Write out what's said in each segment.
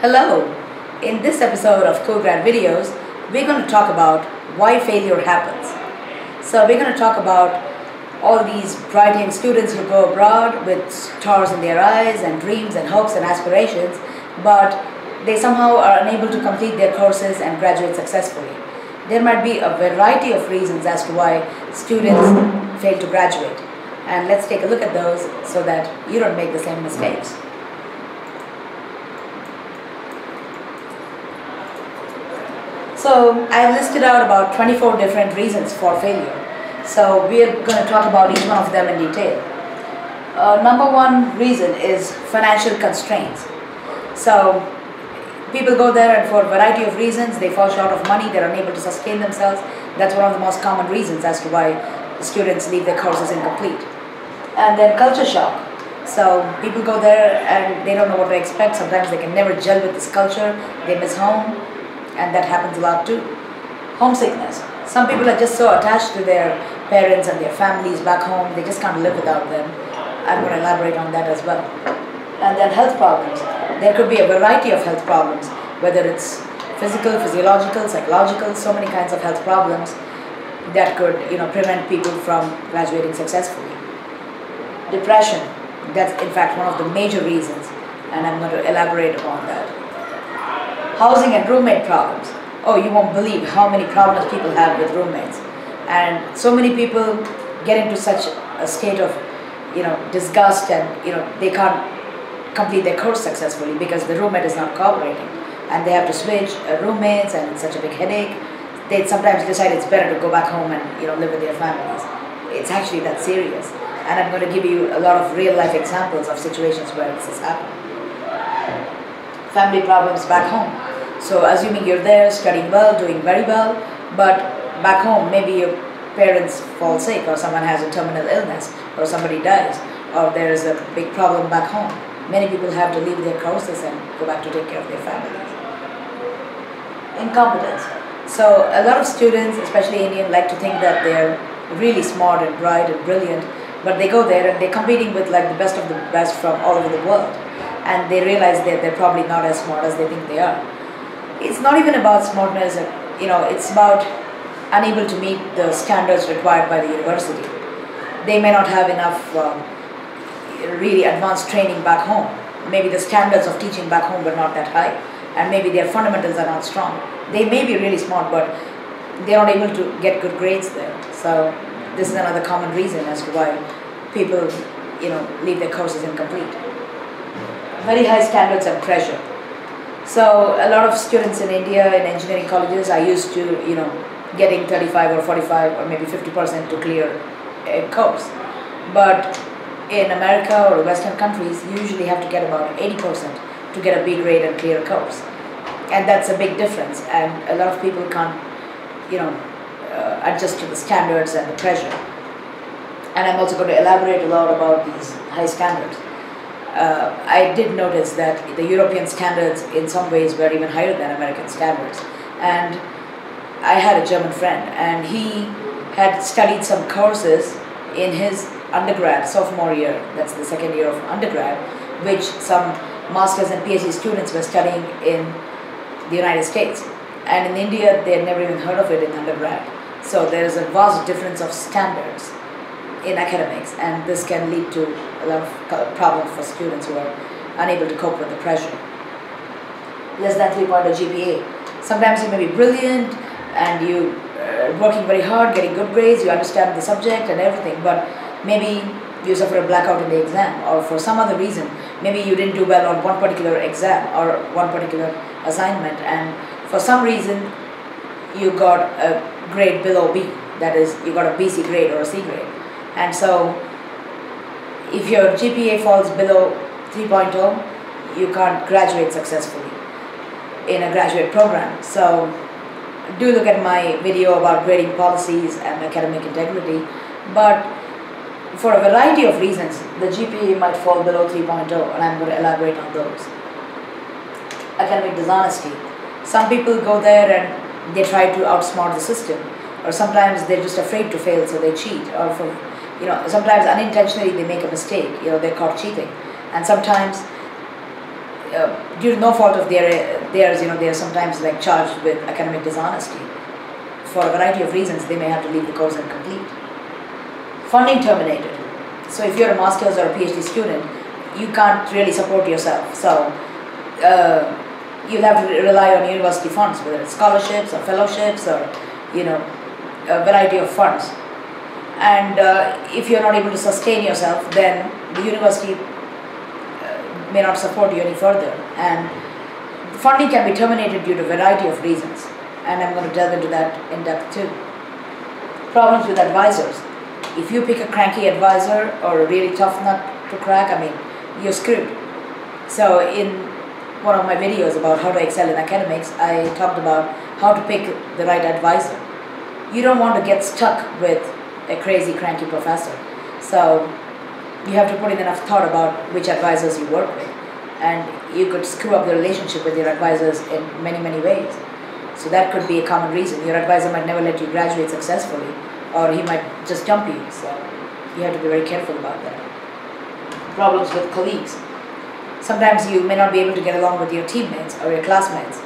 Hello! In this episode of Coolgrad videos, we're going to talk about why failure happens. So we're going to talk about all these bright young students who go abroad with stars in their eyes and dreams and hopes and aspirations, but they somehow are unable to complete their courses and graduate successfully. There might be a variety of reasons as to why students fail to graduate. And let's take a look at those so that you don't make the same mistakes. So I've listed out about 24 different reasons for failure. So we're going to talk about each one of them in detail. Number one reason is financial constraints. So people go there and for a variety of reasons they fall short of money, they're unable to sustain themselves. That's one of the most common reasons as to why students leave their courses incomplete. And then culture shock. So people go there and they don't know what to expect. Sometimes they can never gel with this culture. They miss home. And that happens a lot too. Homesickness. Some people are just so attached to their parents and their families back home, they just can't live without them. I'm going to elaborate on that as well. And then health problems. There could be a variety of health problems, whether it's physical, physiological, psychological, so many kinds of health problems that could prevent people from graduating successfully. Depression. That's in fact one of the major reasons, and I'm going to elaborate upon that. Housing and roommate problems. Oh, you won't believe how many problems people have with roommates. And so many people get into such a state of, disgust and, they can't complete their course successfully because the roommate is not cooperating. And they have to switch roommates and it's such a big headache. They sometimes decide it's better to go back home and, live with their families. It's actually that serious. And I'm going to give you a lot of real life examples of situations where this has happened. Family problems back home. So assuming you're there studying well, doing very well, but back home maybe your parents fall sick or someone has a terminal illness or somebody dies or there's a big problem back home. Many people have to leave their courses and go back to take care of their families. Incompetence. So a lot of students, especially Indian, like to think that they're really smart and bright and brilliant, but they go there and they're competing with like the best of the best from all over the world. And they realize that they're probably not as smart as they think they are. It's not even about smartness, it's about unable to meet the standards required by the university. They may not have enough really advanced training back home. Maybe the standards of teaching back home were not that high, and maybe their fundamentals are not strong. They may be really smart, but they're not able to get good grades there. So this is another common reason as to why people, leave their courses incomplete. Very high standards and pressure. So a lot of students in India in engineering colleges are used to, getting 35 or 45 or maybe 50% to clear a course. But in America or Western countries, you usually have to get about 80% to get a B grade and clear a course. And that's a big difference. And a lot of people can't, adjust to the standards and the pressure. And I'm also going to elaborate a lot about these high standards. I did notice that the European standards in some ways were even higher than American standards. And I had a German friend and he had studied some courses in his undergrad, sophomore year, that's the second year of undergrad, which some masters and PhD students were studying in the United States. And in India, they had never even heard of it in undergrad. So there is a vast difference of standards in academics, and this can lead to a lot of problems for students who are unable to cope with the pressure. Less than 3.0 GPA. Sometimes you may be brilliant and you working very hard, getting good grades, you understand the subject and everything, but maybe you suffer a blackout in the exam, or for some other reason, maybe you didn't do well on one particular exam or one particular assignment, and for some reason you got a grade below B, that is, you got a BC grade or a C grade. And so, if your GPA falls below 3.0, you can't graduate successfully in a graduate program. So, do look at my video about grading policies and academic integrity. But for a variety of reasons, the GPA might fall below 3.0, and I'm going to elaborate on those. Academic dishonesty. Some people go there and they try to outsmart the system, or sometimes they're just afraid to fail, so they cheat, or sometimes unintentionally they make a mistake, they're caught cheating. And sometimes due to no fault of theirs, they are sometimes like charged with academic dishonesty. For a variety of reasons, they may have to leave the course incomplete. Funding terminated. So if you're a master's or a PhD student, you can't really support yourself. So you'll have to rely on university funds, whether it's scholarships or fellowships or a variety of funds. And if you're not able to sustain yourself, then the university may not support you any further. And funding can be terminated due to a variety of reasons. And I'm going to delve into that in depth too. Problems with advisors. If you pick a cranky advisor or a really tough nut to crack, you're screwed. So in one of my videos about how to excel in academics, I talked about how to pick the right advisor. You don't want to get stuck with a crazy, cranky professor. So you have to put in enough thought about which advisors you work with. And you could screw up the relationship with your advisors in many, many ways. So that could be a common reason. Your advisor might never let you graduate successfully, or he might just jump you. So you have to be very careful about that. Problems with colleagues. Sometimes you may not be able to get along with your teammates or your classmates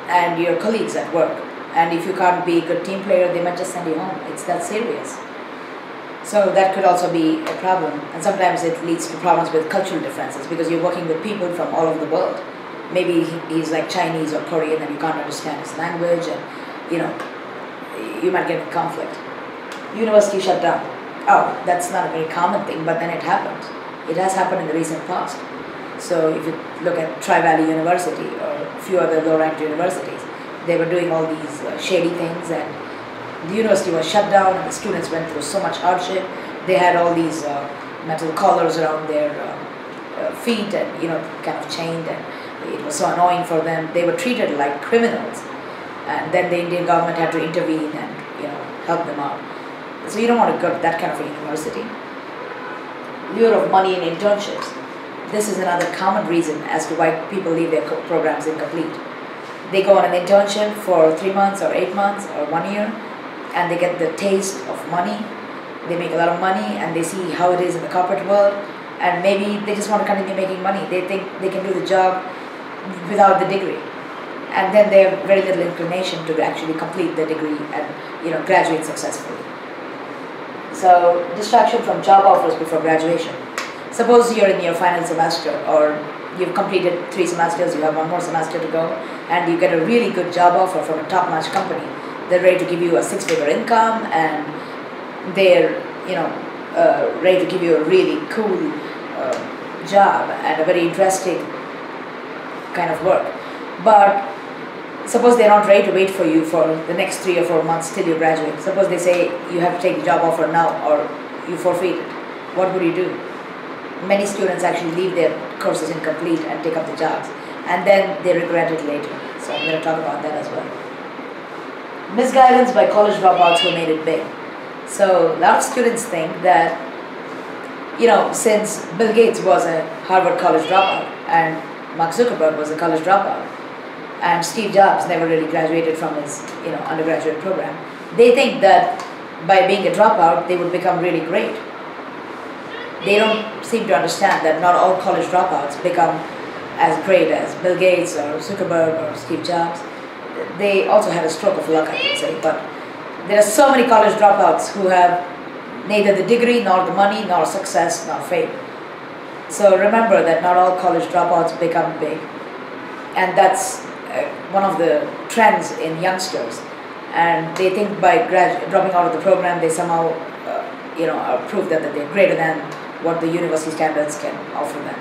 and your colleagues at work. And if you can't be a good team player, they might just send you home. It's that serious. So that could also be a problem. And sometimes it leads to problems with cultural differences because you're working with people from all over the world. Maybe he's like Chinese or Korean and you can't understand his language, and you might get in conflict. University shut down. Oh, that's not a very common thing, but then it happens. It has happened in the recent past. So if you look at Tri-Valley University or a few other low-ranked universities, they were doing all these shady things, and the university was shut down and the students went through so much hardship. They had all these metal collars around their feet and kind of chained, and it was so annoying for them. They were treated like criminals, and then the Indian government had to intervene and help them out. So you don't want to go to that kind of a university. Lure of money in internships. This is another common reason as to why people leave their programs incomplete. They go on an internship for 3 months or 8 months or 1 year, and they get the taste of money. They make a lot of money and they see how it is in the corporate world, and maybe they just want to continue making money. They think they can do the job without the degree, and then they have very little inclination to actually complete the degree and graduate successfully. So distraction from job offers before graduation. Suppose you're in your final semester, or you've completed 3 semesters, you have 1 more semester to go, and you get a really good job offer from a top-notch company. They're ready to give you a 6-figure income, and they're ready to give you a really cool job and a very interesting kind of work. But suppose they're not ready to wait for you for the next 3 or 4 months till you graduate. Suppose they say you have to take the job offer now or you forfeit it. What would you do? Many students actually leave their courses incomplete and take up the jobs, and then they regret it later. So I'm going to talk about that as well. Misguidance by college dropouts who made it big. So a lot of students think that, since Bill Gates was a Harvard college dropout and Mark Zuckerberg was a college dropout, and Steve Jobs never really graduated from his undergraduate program, they think that by being a dropout they would become really great. They don't seem to understand that not all college dropouts become as great as Bill Gates or Zuckerberg or Steve Jobs. They also had a stroke of luck, I would say, but there are so many college dropouts who have neither the degree, nor the money, nor success, nor fame. So remember that not all college dropouts become big, and that's one of the trends in youngsters. And they think by dropping out of the program, they somehow, are proof that they're greater than what the university standards can offer them.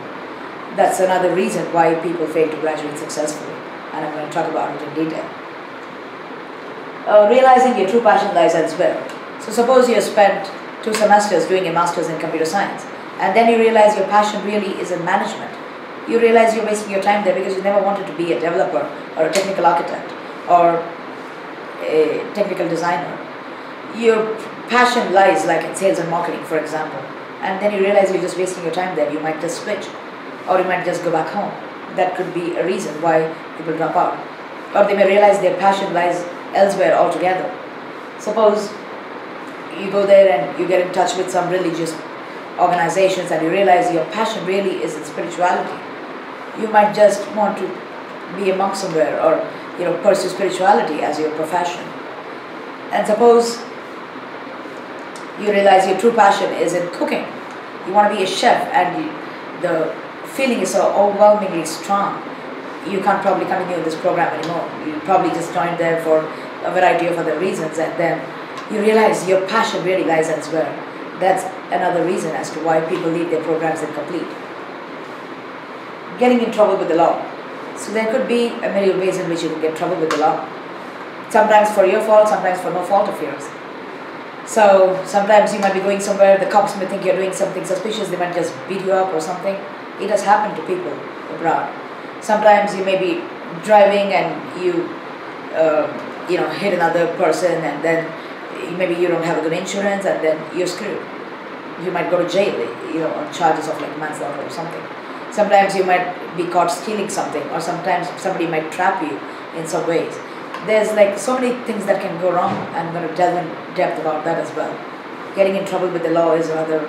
That's another reason why people fail to graduate successfully, and I'm going to talk about it in detail. Realizing your true passion lies elsewhere. So suppose you have spent 2 semesters doing a master's in computer science, and then you realize your passion really is in management. You realize you're wasting your time there because you never wanted to be a developer or a technical architect or a technical designer. Your passion lies like in sales and marketing, for example, and then you realize you're just wasting your time there. You might just switch, or you might just go back home. That could be a reason why people drop out. Or they may realize their passion lies elsewhere altogether. Suppose you go there and you get in touch with some religious organizations and you realize your passion really is in spirituality. You might just want to be a monk somewhere, or pursue spirituality as your profession. And suppose you realize your true passion is in cooking. You want to be a chef, and the feeling is so overwhelmingly strong. You can't probably continue this program anymore. You probably just joined there for a variety of other reasons, and then you realize your passion really lies elsewhere. That's another reason as to why people leave their programs incomplete. Getting in trouble with the law. So there could be a million ways in which you can get in trouble with the law. Sometimes for your fault, sometimes for no fault of yours. So sometimes you might be going somewhere, the cops may think you're doing something suspicious, they might just beat you up or something. It has happened to people abroad. Sometimes you may be driving and you hit another person, and then maybe you don't have a good insurance, and then you're screwed. You might go to jail, on charges of like manslaughter or something. Sometimes you might be caught stealing something, or sometimes somebody might trap you in some ways. There's like so many things that can go wrong. I'm going to delve in depth about that as well. Getting in trouble with the law is another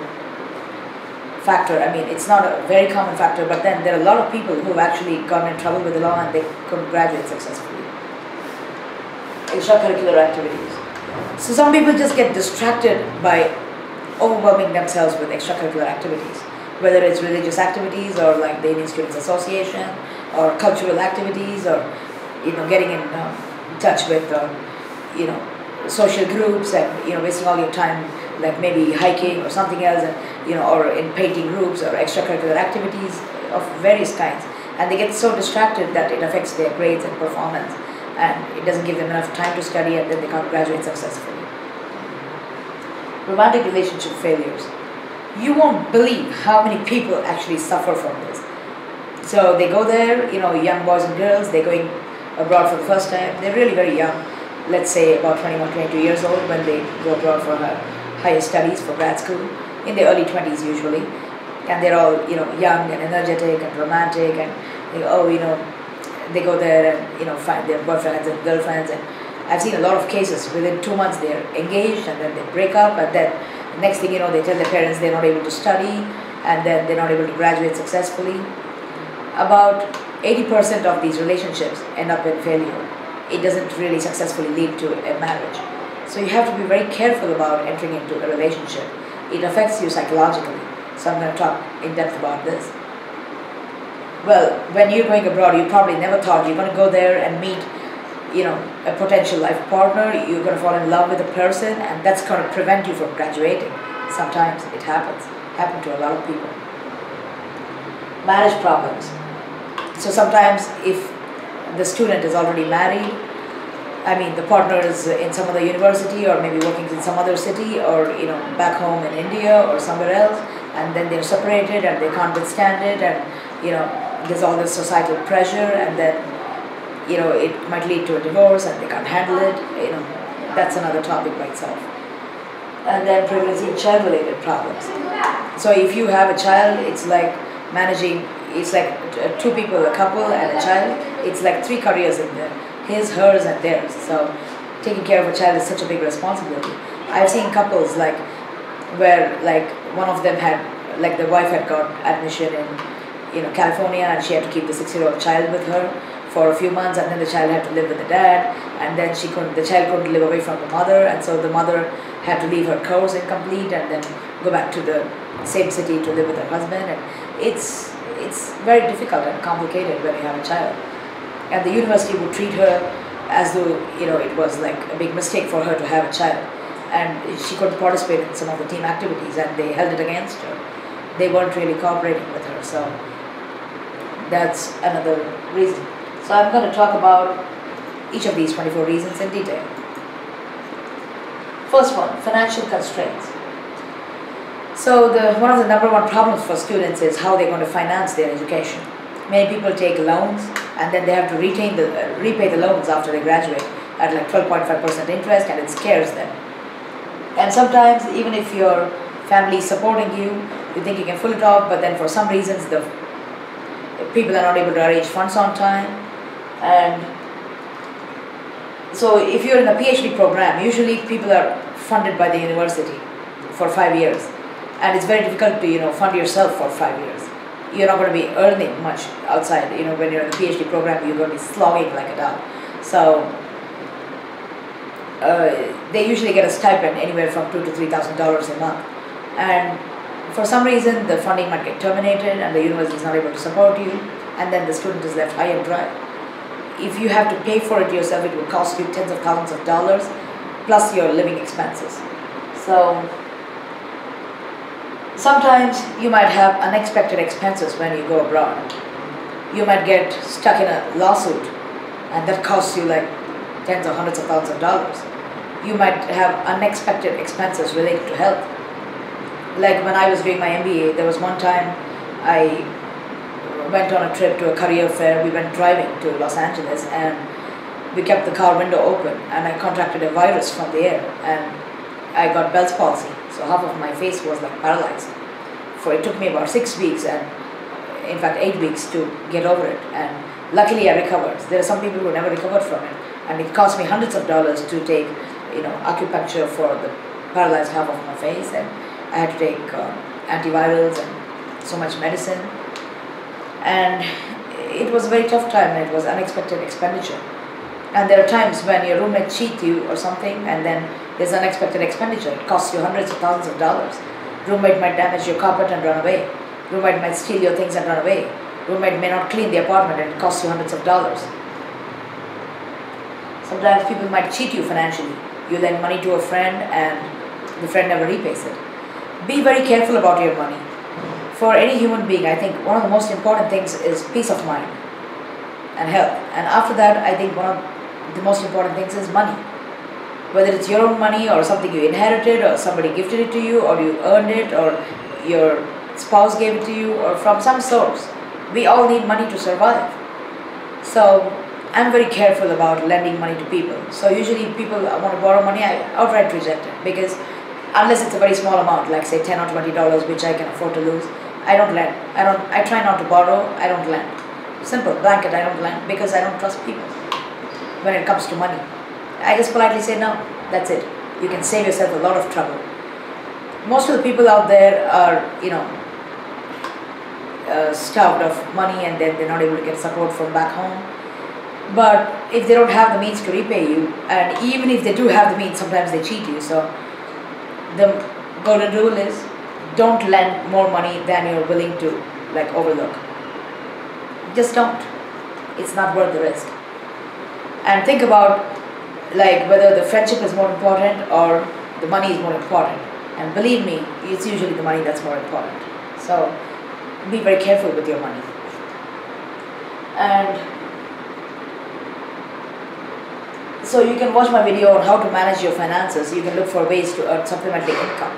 factor. I mean, it's not a very common factor, but then there are a lot of people who have actually gotten in trouble with the law and they couldn't graduate successfully. Extracurricular activities. So some people just get distracted by overwhelming themselves with extracurricular activities, whether it's religious activities or like the Indian Students Association or cultural activities, or getting in touch with social groups, and wasting all your time like maybe hiking or something else, and or in painting groups or extracurricular activities of various kinds, and they get so distracted that it affects their grades and performance, and it doesn't give them enough time to study, and then they can't graduate successfully. Romantic relationship failures. You won't believe how many people actually suffer from this. So they go there, young boys and girls, they're going abroad for the first time. They're really very young, let's say about 21, 22 years old when they go abroad for higher studies, for grad school, in their early 20s usually. And they're all, young and energetic and romantic, and they go there and, find their boyfriends and girlfriends. And I've seen a lot of cases, within 2 months they're engaged, and then they break up, and then next thing you know, they tell their parents they're not able to study, and then they're not able to graduate successfully. About 80% of these relationships end up in failure. It doesn't really successfully lead to a marriage. So you have to be very careful about entering into a relationship. It affects you psychologically. So I'm going to talk in depth about this. Well, when you're going abroad, you probably never thought you're going to go there and meet a potential life partner. You're going to fall in love with a person, and that's going to prevent you from graduating. Sometimes it happens. Happened to a lot of people. Marriage problems. So sometimes if the student is already married, I mean the partner is in some other university, or maybe working in some other city, or back home in India or somewhere else, and then they're separated and they can't withstand it, and there's all this societal pressure, and then it might lead to a divorce and they can't handle it. That's another topic by itself. And then pregnancy and child-related problems. So if you have a child, it's like managing, it's like two people, a couple and a child. It's like 3 careers in there: his, hers, and theirs. So taking care of a child is such a big responsibility. I've seen couples where one of them had, the wife had got admission in California, and she had to keep the 6-year-old child with her for a few months, and then the child had to live with the dad, and then the child couldn't live away from the mother, and so the mother had to leave her course incomplete and then go back to the same city to live with her husband. And it's very difficult and complicated when you have a child. And the university would treat her as though it was like a big mistake for her to have a child, and she couldn't participate in some of the team activities, and they held it against her. They weren't really cooperating with her, so that's another reason. So I'm going to talk about each of these 24 reasons in detail. First one, financial constraints. So one of the number one problems for students is how they're going to finance their education. Many people take loans, and then they have to repay the loans after they graduate at like 12.5% interest, and it scares them. And sometimes even if your family is supporting you, you think you can pull it off, but then for some reasons the people are not able to arrange funds on time. And so if you're in a PhD program, usually people are funded by the university for 5 years, and it's very difficult to fund yourself for 5 years. you're not going to be earning much outside. When you're in the PhD program, you're going to be slogging like a dog. So they usually get a stipend anywhere from $2,000 to $3,000 a month, and for some reason the funding might get terminated and the university is not able to support you, and then the student is left high and dry. If you have to pay for it yourself, it will cost you tens of thousands of dollars plus your living expenses. So sometimes you might have unexpected expenses when you go abroad. You might get stuck in a lawsuit and that costs you like tens or hundreds of thousands of dollars. You might have unexpected expenses related to health. Like when I was doing my MBA, there was one time I went on a trip to a career fair. We went driving to Los Angeles and we kept the car window open, and I contracted a virus from the air and I got Bell's palsy. So half of my face was like paralyzed. It took me about 6 weeks, and in fact 8 weeks to get over it, and luckily I recovered. There are some people who never recovered from it, and it cost me hundreds of dollars to take acupuncture for the paralyzed half of my face, and I had to take antivirals and so much medicine, and it was a very tough time, and it was unexpected expenditure. And there are times when your roommate cheats you or something, and then there's unexpected expenditure. It costs you hundreds of thousands of dollars. Roommate might damage your carpet and run away. Roommate might steal your things and run away. Roommate may not clean the apartment and it costs you hundreds of dollars. Sometimes people might cheat you financially. You lend money to a friend and the friend never repays it. Be very careful about your money. For any human being, I think one of the most important things is peace of mind and health. And after that, I think one of the most important things is money. Whether it's your own money or something you inherited or somebody gifted it to you or you earned it or your spouse gave it to you or from some source. We all need money to survive. So I'm very careful about lending money to people. So usually people want to borrow money, I outright reject it, because unless it's a very small amount, like say $10 or $20, which I can afford to lose, I don't lend. I try not to borrow, I don't lend. Simple, blanket, I don't lend because I don't trust people when it comes to money. I just politely say no, that's it. You can save yourself a lot of trouble. Most of the people out there are, starved of money, and then they're not able to get support from back home. But if they don't have the means to repay you, and even if they do have the means, sometimes they cheat you. So the golden rule is don't lend more money than you're willing to overlook. Just don't. It's not worth the risk. And think about whether the friendship is more important or the money is more important. And believe me, it's usually the money that's more important. So be very careful with your money. And so you can watch my video on how to manage your finances. You can look for ways to earn supplementary income.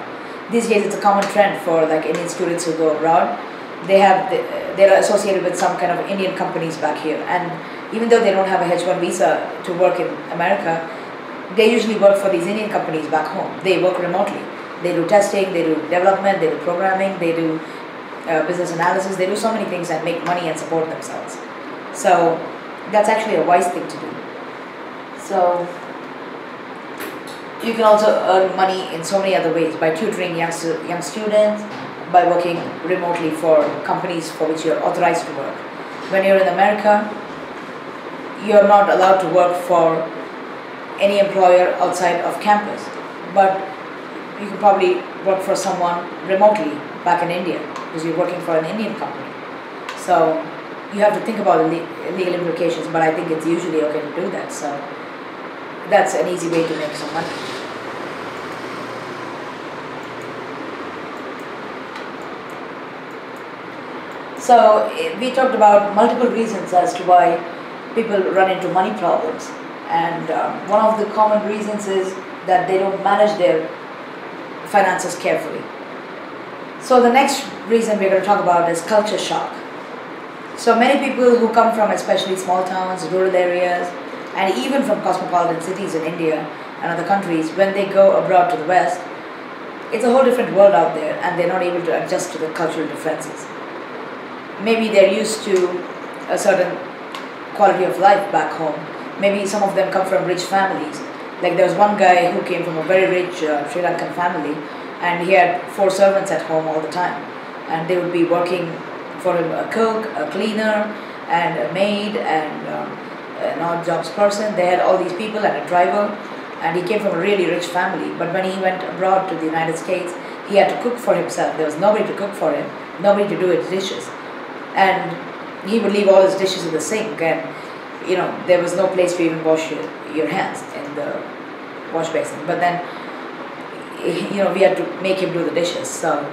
These days it's a common trend for Indian students who go abroad. They're associated with some kind of Indian companies back here, and even though they don't have a H1 visa to work in America, they usually work for these Indian companies back home. They work remotely. They do testing, they do development, they do programming, they do business analysis, they do so many things and make money and support themselves. So that's actually a wise thing to do. So you can also earn money in so many other ways, by tutoring young students, by working remotely for companies for which you're authorized to work. When you're in America, you're not allowed to work for any employer outside of campus, but you can probably work for someone remotely back in India because you're working for an Indian company. So you have to think about the legal implications, but I think it's usually okay to do that. So that's an easy way to make some money. So we talked about multiple reasons as to why people run into money problems, and one of the common reasons is that they don't manage their finances carefully. So the next reason we're going to talk about is culture shock. So many people who come from especially small towns, rural areas, and even from cosmopolitan cities in India and other countries, when they go abroad to the West, it's a whole different world out there, and they're not able to adjust to the cultural differences. Maybe they're used to a certain quality of life back home. Maybe some of them come from rich families. Like there was one guy who came from a very rich Sri Lankan family, and he had 4 servants at home all the time, and they would be working for him a cook, a cleaner, and a maid, and an odd jobs person. They had all these people and a driver, and he came from a really rich family. But when he went abroad to the United States, he had to cook for himself. There was nobody to cook for him, nobody to do his dishes, and he would leave all his dishes in the sink, and there was no place to even wash your hands in the wash basin. But then we had to make him do the dishes. So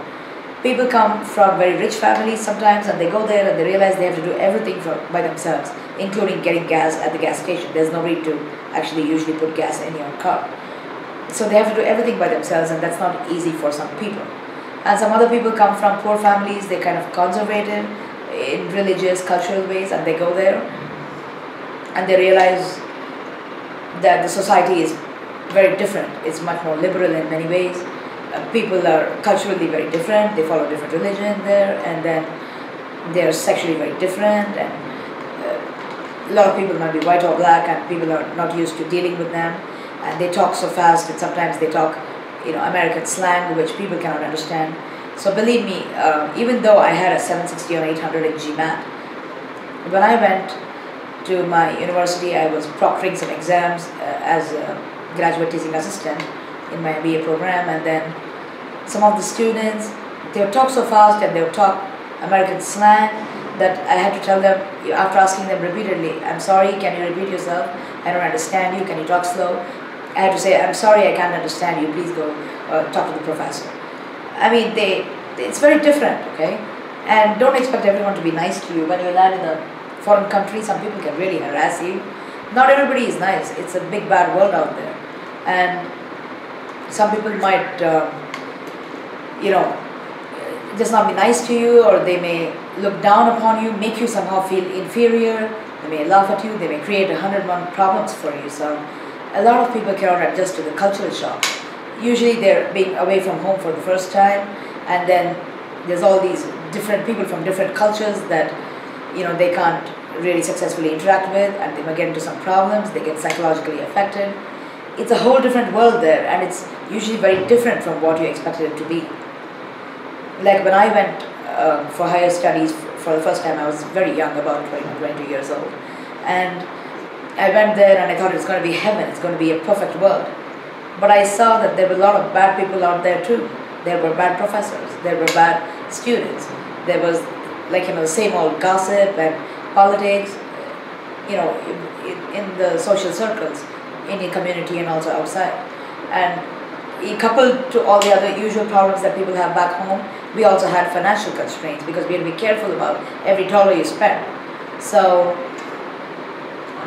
people come from very rich families sometimes, and they go there and they realize they have to do everything by themselves, including getting gas at the gas station. There's nobody to actually usually put gas in your car. So they have to do everything by themselves, and that's not easy for some people. And some other people come from poor families. They're kind of conservative in religious, cultural ways, and they go there and they realize that the society is very different. It's much more liberal in many ways. People are culturally very different. They follow different religion there, and then they're sexually very different, and a lot of people might be white or black, and people are not used to dealing with them, and they talk so fast, and sometimes they talk American slang which people cannot understand. So believe me, even though I had a 760 or 800 in GMAT, when I went to my university, I was proctoring some exams as a graduate teaching assistant in my MBA program, and then some of the students, they would talk so fast and they would talk American slang that I had to tell them, after asking them repeatedly, I'm sorry, can you repeat yourself? I don't understand you, can you talk slow? I had to say, I'm sorry, I can't understand you, please go talk to the professor. I mean, it's very different, okay? And don't expect everyone to be nice to you. When you land in a foreign country, some people can really harass you. Not everybody is nice. It's a big bad world out there. And some people might, just not be nice to you, or they may look down upon you, make you somehow feel inferior. They may laugh at you. They may create 101 problems for you. So a lot of people cannot adjust to the cultural shock. Usually they're being away from home for the first time, and then there's all these different people from different cultures that they can't really successfully interact with, and they might get into some problems. They get psychologically affected. It's a whole different world there, and it's usually very different from what you expected it to be. Like when I went for higher studies for the first time, I was very young, about 22 years old, and I went there and I thought it's going to be heaven, it's going to be a perfect world. But I saw that there were a lot of bad people out there too. There were bad professors, there were bad students, there was the same old gossip and politics, in the social circles, in the community and also outside. And coupled to all the other usual problems that people have back home, we also had financial constraints because we had to be careful about every dollar you spend. So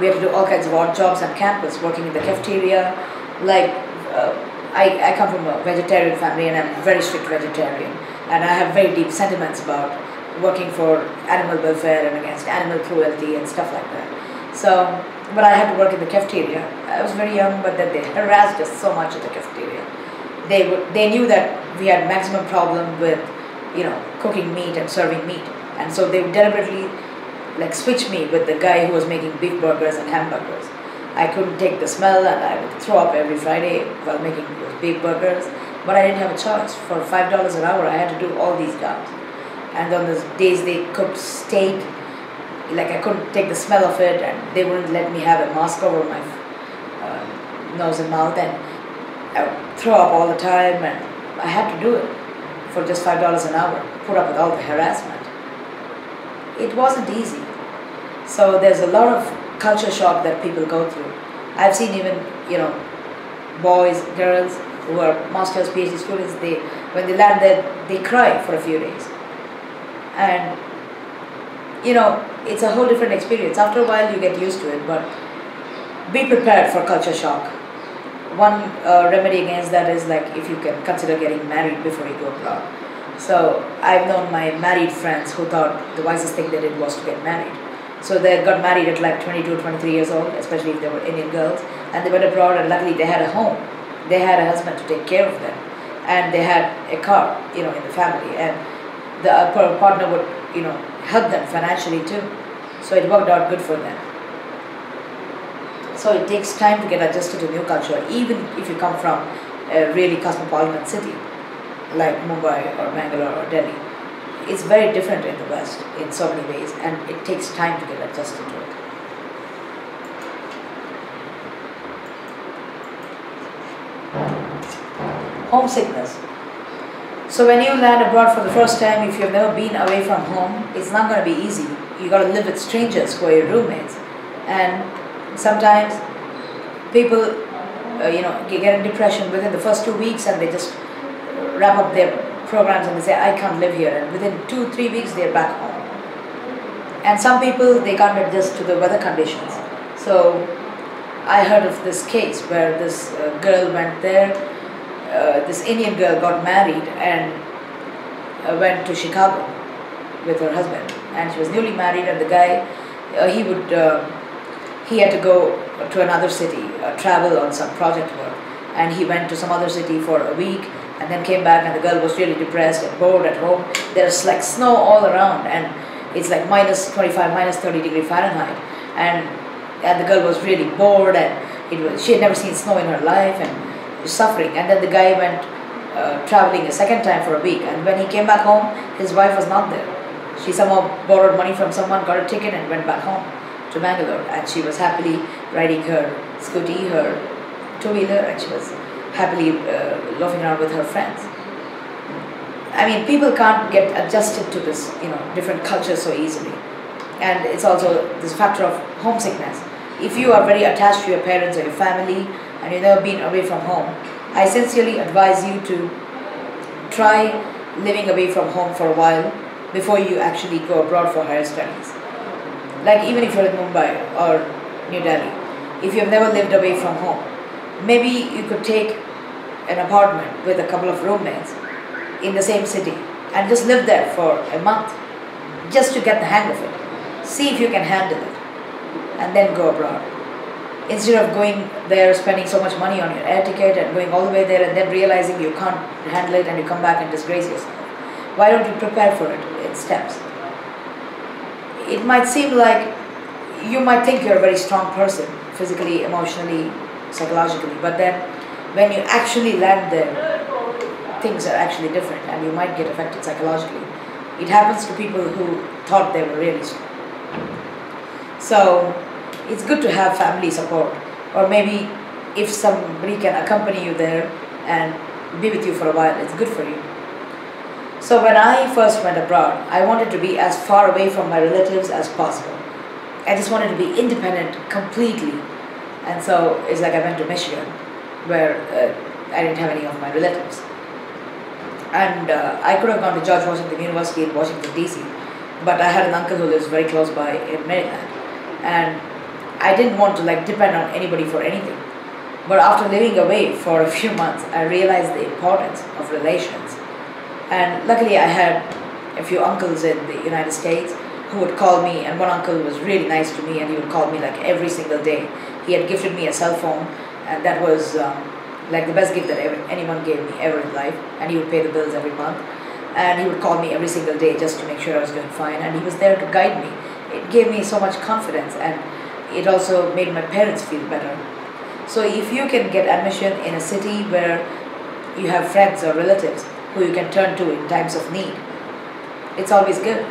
we had to do all kinds of odd jobs on campus, working in the cafeteria. I come from a vegetarian family, and I'm a very strict vegetarian, and I have very deep sentiments about working for animal welfare and against animal cruelty and stuff like that. So, but I had to work in the cafeteria. I was very young, but then they harassed us so much in the cafeteria. They knew that we had maximum problem with, cooking meat and serving meat, and so they would deliberately switch me with the guy who was making beef burgers and hamburgers. I couldn't take the smell, and I would throw up every Friday while making those beef burgers, but I didn't have a choice. For $5 an hour, I had to do all these jobs. And on those days they cooked steak, I couldn't take the smell of it, and they wouldn't let me have a mask over my nose and mouth, and I would throw up all the time, and I had to do it for just $5 an hour, put up with all the harassment. It wasn't easy. So there's a lot of culture shock that people go through. I've seen even, boys, girls who are master's, PhD students, when they land there, they cry for a few days. And, it's a whole different experience. After a while, you get used to it, but be prepared for culture shock. One remedy against that is if you can consider getting married before you go abroad. So I've known my married friends who thought the wisest thing they did was to get married. So they got married at 22, 23 years old, especially if they were Indian girls, and they went abroad, and luckily they had a home. They had a husband to take care of them, and they had a car, in the family, and the partner would, help them financially too. So it worked out good for them. So it takes time to get adjusted to new culture, even if you come from a really cosmopolitan city like Mumbai or Bangalore or Delhi. it's very different in the West in so many ways, and it takes time to get adjusted to it. Homesickness. So when you land abroad for the first time, if you've never been away from home, it's not going to be easy. You got to live with strangers who are your roommates, and sometimes people, get in depression within the first 2 weeks, and they just wrap up their programs and they say, I can't live here, and within 2-3 weeks they're back home. And some people, they can't adjust to the weather conditions. So I heard of this case where this girl went there, this Indian girl got married and went to Chicago with her husband, and she was newly married, and the guy, he had to go to another city, travel on some project work, and he went to some other city for a week and then came back, and the girl was really depressed and bored at home. There's like snow all around, and it's like minus 25, minus 30 degree Fahrenheit, and the girl was really bored, and she had never seen snow in her life and was suffering. And then the guy went traveling a second time for a week, and when he came back home, his wife was not there. She somehow borrowed money from someone, got a ticket, and went back home to Bangalore, and she was happily riding her scooty, her two-wheeler, and she was happily loafing around with her friends. I mean, people can't get adjusted to this, different culture so easily. And it's also this factor of homesickness. If you are very attached to your parents or your family and you've never been away from home, I sincerely advise you to try living away from home for a while before you actually go abroad for higher studies. Like even if you're in Mumbai or New Delhi, if you've never lived away from home, maybe you could take an apartment with a couple of roommates in the same city and just live there for a month just to get the hang of it. See if you can handle it and then go abroad. Instead of going there, spending so much money on your air ticket and going all the way there and then realizing you can't handle it and you come back and disgrace yourself. Why don't you prepare for it in steps? It might seem like you might think you're a very strong person, physically, emotionally, psychologically, but then when you actually land there, things are actually different and you might get affected psychologically. It happens to people who thought they were really strong. So it's good to have family support, or maybe if somebody can accompany you there and be with you for a while, it's good for you. So when I first went abroad, I wanted to be as far away from my relatives as possible. I just wanted to be independent completely. And so it's like I went to Michigan, where I didn't have any of my relatives. And I could have gone to George Washington University in Washington, D.C., but I had an uncle who lives very close by in Maryland. And I didn't want to depend on anybody for anything. But after living away for a few months, I realized the importance of relations. And luckily I had a few uncles in the United States who would call me, and one uncle was really nice to me and he would call me every single day. He had gifted me a cell phone, and that was the best gift that anyone gave me ever in life, and he would pay the bills every month. And he would call me every single day just to make sure I was doing fine, and he was there to guide me. It gave me so much confidence, and it also made my parents feel better. So if you can get admission in a city where you have friends or relatives who you can turn to in times of need, it's always good.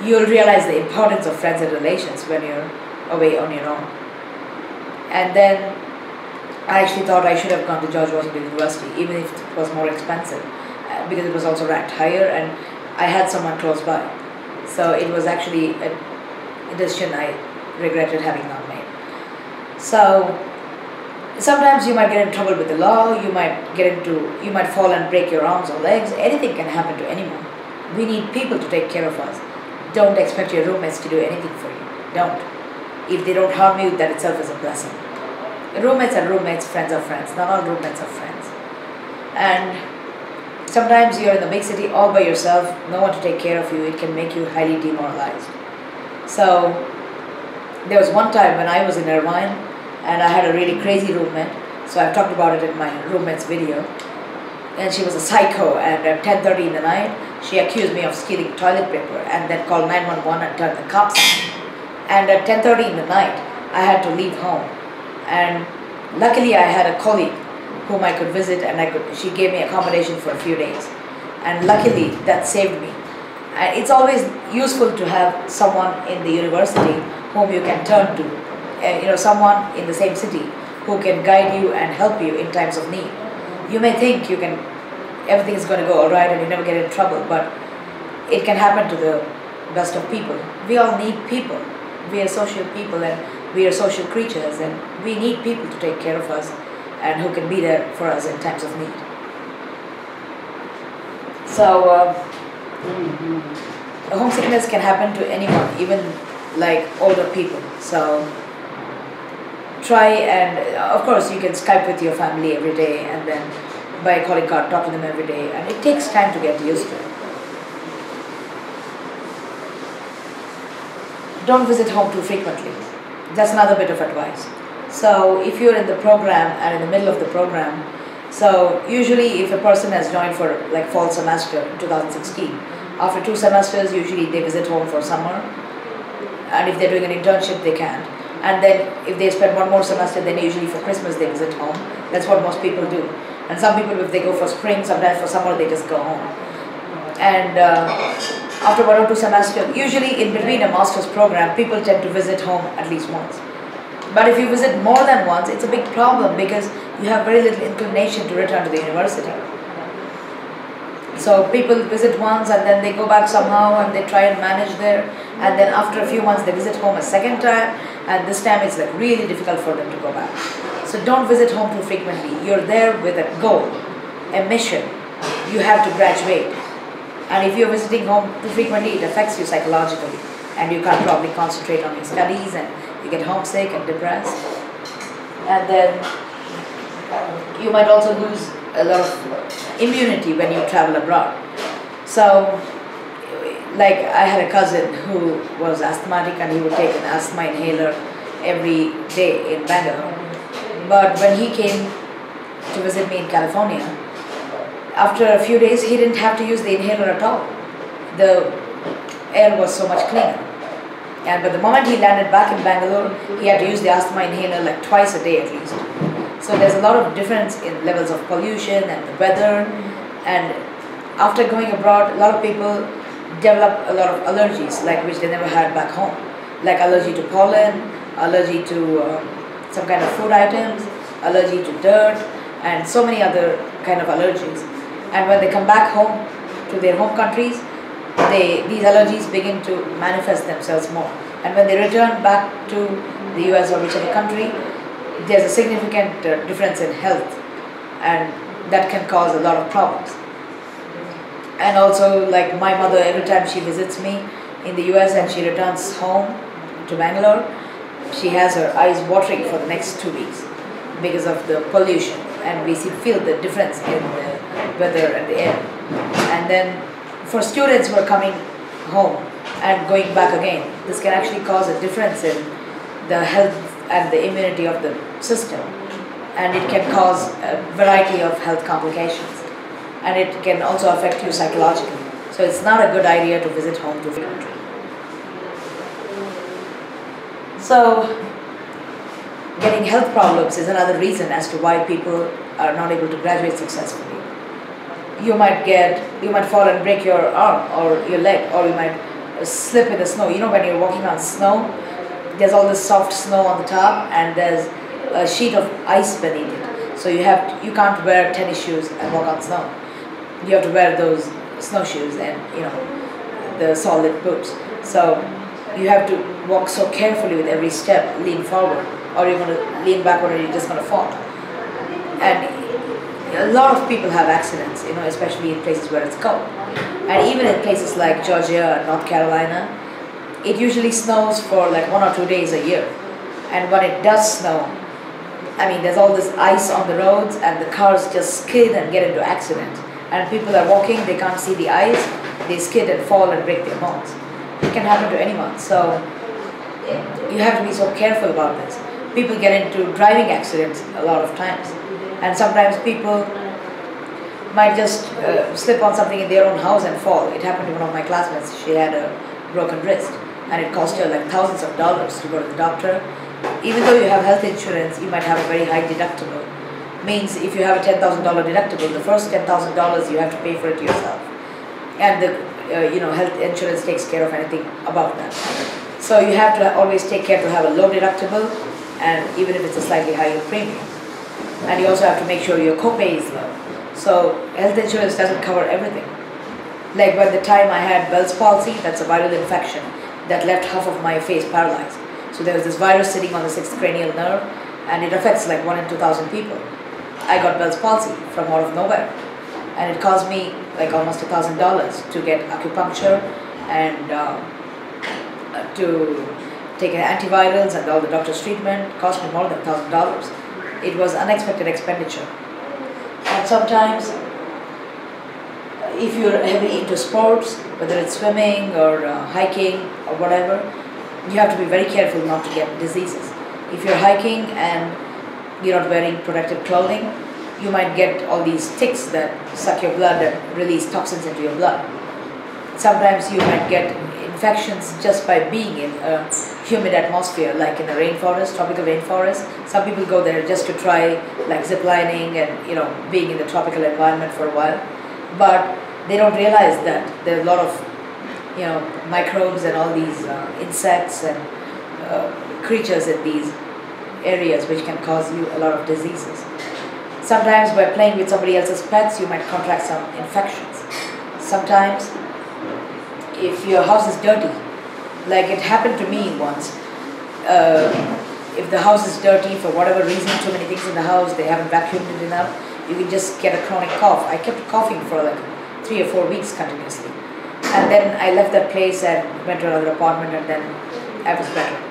You'll realize the importance of friends and relations when you're away on your own. And then I actually thought I should have gone to George Washington University, even if it was more expensive, because it was also ranked higher and I had someone close by. So it was actually a decision I regretted having not made. So sometimes you might get in trouble with the law, you might fall and break your arms or legs. Anything can happen to anyone. We need people to take care of us. Don't expect your roommates to do anything for you. Don't. If they don't harm you, that itself is a blessing. Roommates are roommates, friends are friends. Not all roommates are friends. And sometimes you're in the big city all by yourself, no one to take care of you. It can make you highly demoralized. So there was one time when I was in Irvine and I had a really crazy roommate. So I've talked about it in my roommate's video. And she was a psycho, and at 10:30 in the night, she accused me of stealing toilet paper and then called 911 and turned the cops on. And at 10:30 in the night, I had to leave home. And luckily I had a colleague whom I could visit, and she gave me accommodation for a few days. And luckily that saved me. And it's always useful to have someone in the university whom you can turn to, and someone in the same city who can guide you and help you in times of need. You may think everything is going to go all right and you never get in trouble, but it can happen to the best of people. We all need people. We are social people and we are social creatures, and we need people to take care of us and who can be there for us in times of need. So homesickness can happen to anyone, even like older people. So try, and of course you can Skype with your family every day and then buy a calling card, talk to them every day, and it takes time to get used to it. Don't visit home too frequently. That's another bit of advice. So if you're in the program and in the middle of the program, so usually if a person has joined for like fall semester in 2016, after 2 semesters usually they visit home for summer, and if they're doing an internship they can't. And then if they spend 1 more semester, then usually for Christmas they visit home. That's what most people do. And some people, if they go for spring, sometimes for summer they just go home. And after 1 or 2 semesters, usually in between a master's program, people tend to visit home at least once. But if you visit more than once, it's a big problem because you have very little inclination to return to the university. So people visit once and then they go back somehow and they try and manage there, and then after a few months they visit home a second time, and this time it's like really difficult for them to go back. So don't visit home too frequently. You're there with a goal, a mission. You have to graduate. And if you're visiting home too frequently, it affects you psychologically, and you can't probably concentrate on your studies, and you get homesick and depressed. And then you might also lose a lot of immunity when you travel abroad. So like I had a cousin who was asthmatic, and he would take an asthma inhaler every day in Bangalore. But when he came to visit me in California, after a few days he didn't have to use the inhaler at all. The air was so much cleaner. But the moment he landed back in Bangalore, he had to use the asthma inhaler like twice a day at least. So there's a lot of difference in levels of pollution and the weather. And after going abroad, a lot of people develop a lot of allergies, like which they never had back home. Like allergy to pollen, allergy to some kind of food items, allergy to dirt, and so many other kind of allergies. And when they come back home to their home countries, these allergies begin to manifest themselves more. And when they return back to the US or whichever country, there's a significant difference in health, and that can cause a lot of problems. And also, like my mother, every time she visits me in the US and she returns home to Bangalore, she has her eyes watering for the next 2 weeks because of the pollution, and we feel the difference in the weather and the air. And then for students who are coming home and going back again, this can actually cause a difference in the health and the immunity of the system, and it can cause a variety of health complications, and it can also affect you psychologically. So it's not a good idea to visit home too frequently. So getting health problems is another reason as to why people are not able to graduate successfully. You might fall and break your arm or your leg, or you might slip in the snow. You know, when you're walking on snow, there's all this soft snow on the top and there's a sheet of ice beneath it. So you can't wear tennis shoes and walk on snow. You have to wear those snowshoes and the solid boots. So you have to walk so carefully with every step, lean forward, or you're going to lean backward and you're just going to fall. And a lot of people have accidents, especially in places where it's cold. And even in places like Georgia and North Carolina, it usually snows for like 1 or 2 days a year. And when it does snow, there's all this ice on the roads and the cars just skid and get into accidents. And people are walking, they can't see the ice, they skid and fall and break their bones. It can happen to anyone. So you have to be so careful about this. People get into driving accidents a lot of times. And sometimes people might just slip on something in their own house and fall. It happened to one of my classmates. She had a broken wrist, and it cost her like thousands of dollars to go to the doctor. Even though you have health insurance, you might have a very high deductible. Means if you have a $10,000 deductible, the first $10,000 you have to pay for it yourself. And the health insurance takes care of anything above that. So you have to always take care to have a low deductible, and even if it's a slightly higher premium. And you also have to make sure your copay is low. So health insurance doesn't cover everything. Like by the time I had Bell's palsy, that's a viral infection that left half of my face paralyzed. So there was this virus sitting on the 6th cranial nerve, and it affects like 1 in 2,000 people. I got Bell's palsy from out of nowhere, and it cost me like almost $1,000 to get acupuncture and to take antivirals and all the doctor's treatment. It cost me more than $1,000. It was unexpected expenditure. And sometimes, if you're heavily into sports, whether it's swimming or hiking or whatever, you have to be very careful not to get diseases. If you're hiking and you're not wearing protective clothing, you might get all these ticks that suck your blood and release toxins into your blood. Sometimes you might get infections just by being in a humid atmosphere, like in a rainforest, tropical rainforest. Some people go there just to try like ziplining and being in the tropical environment for a while, but they don't realize that there are a lot of microbes and all these insects and creatures in these areas which can cause you a lot of diseases. Sometimes by playing with somebody else's pets, you might contract some infections. Sometimes if your house is dirty, like it happened to me once, if the house is dirty for whatever reason, too many things in the house, they haven't vacuumed it enough, you can just get a chronic cough. I kept coughing for like 3 or 4 weeks continuously. And then I left that place and went to another apartment, and then I was better.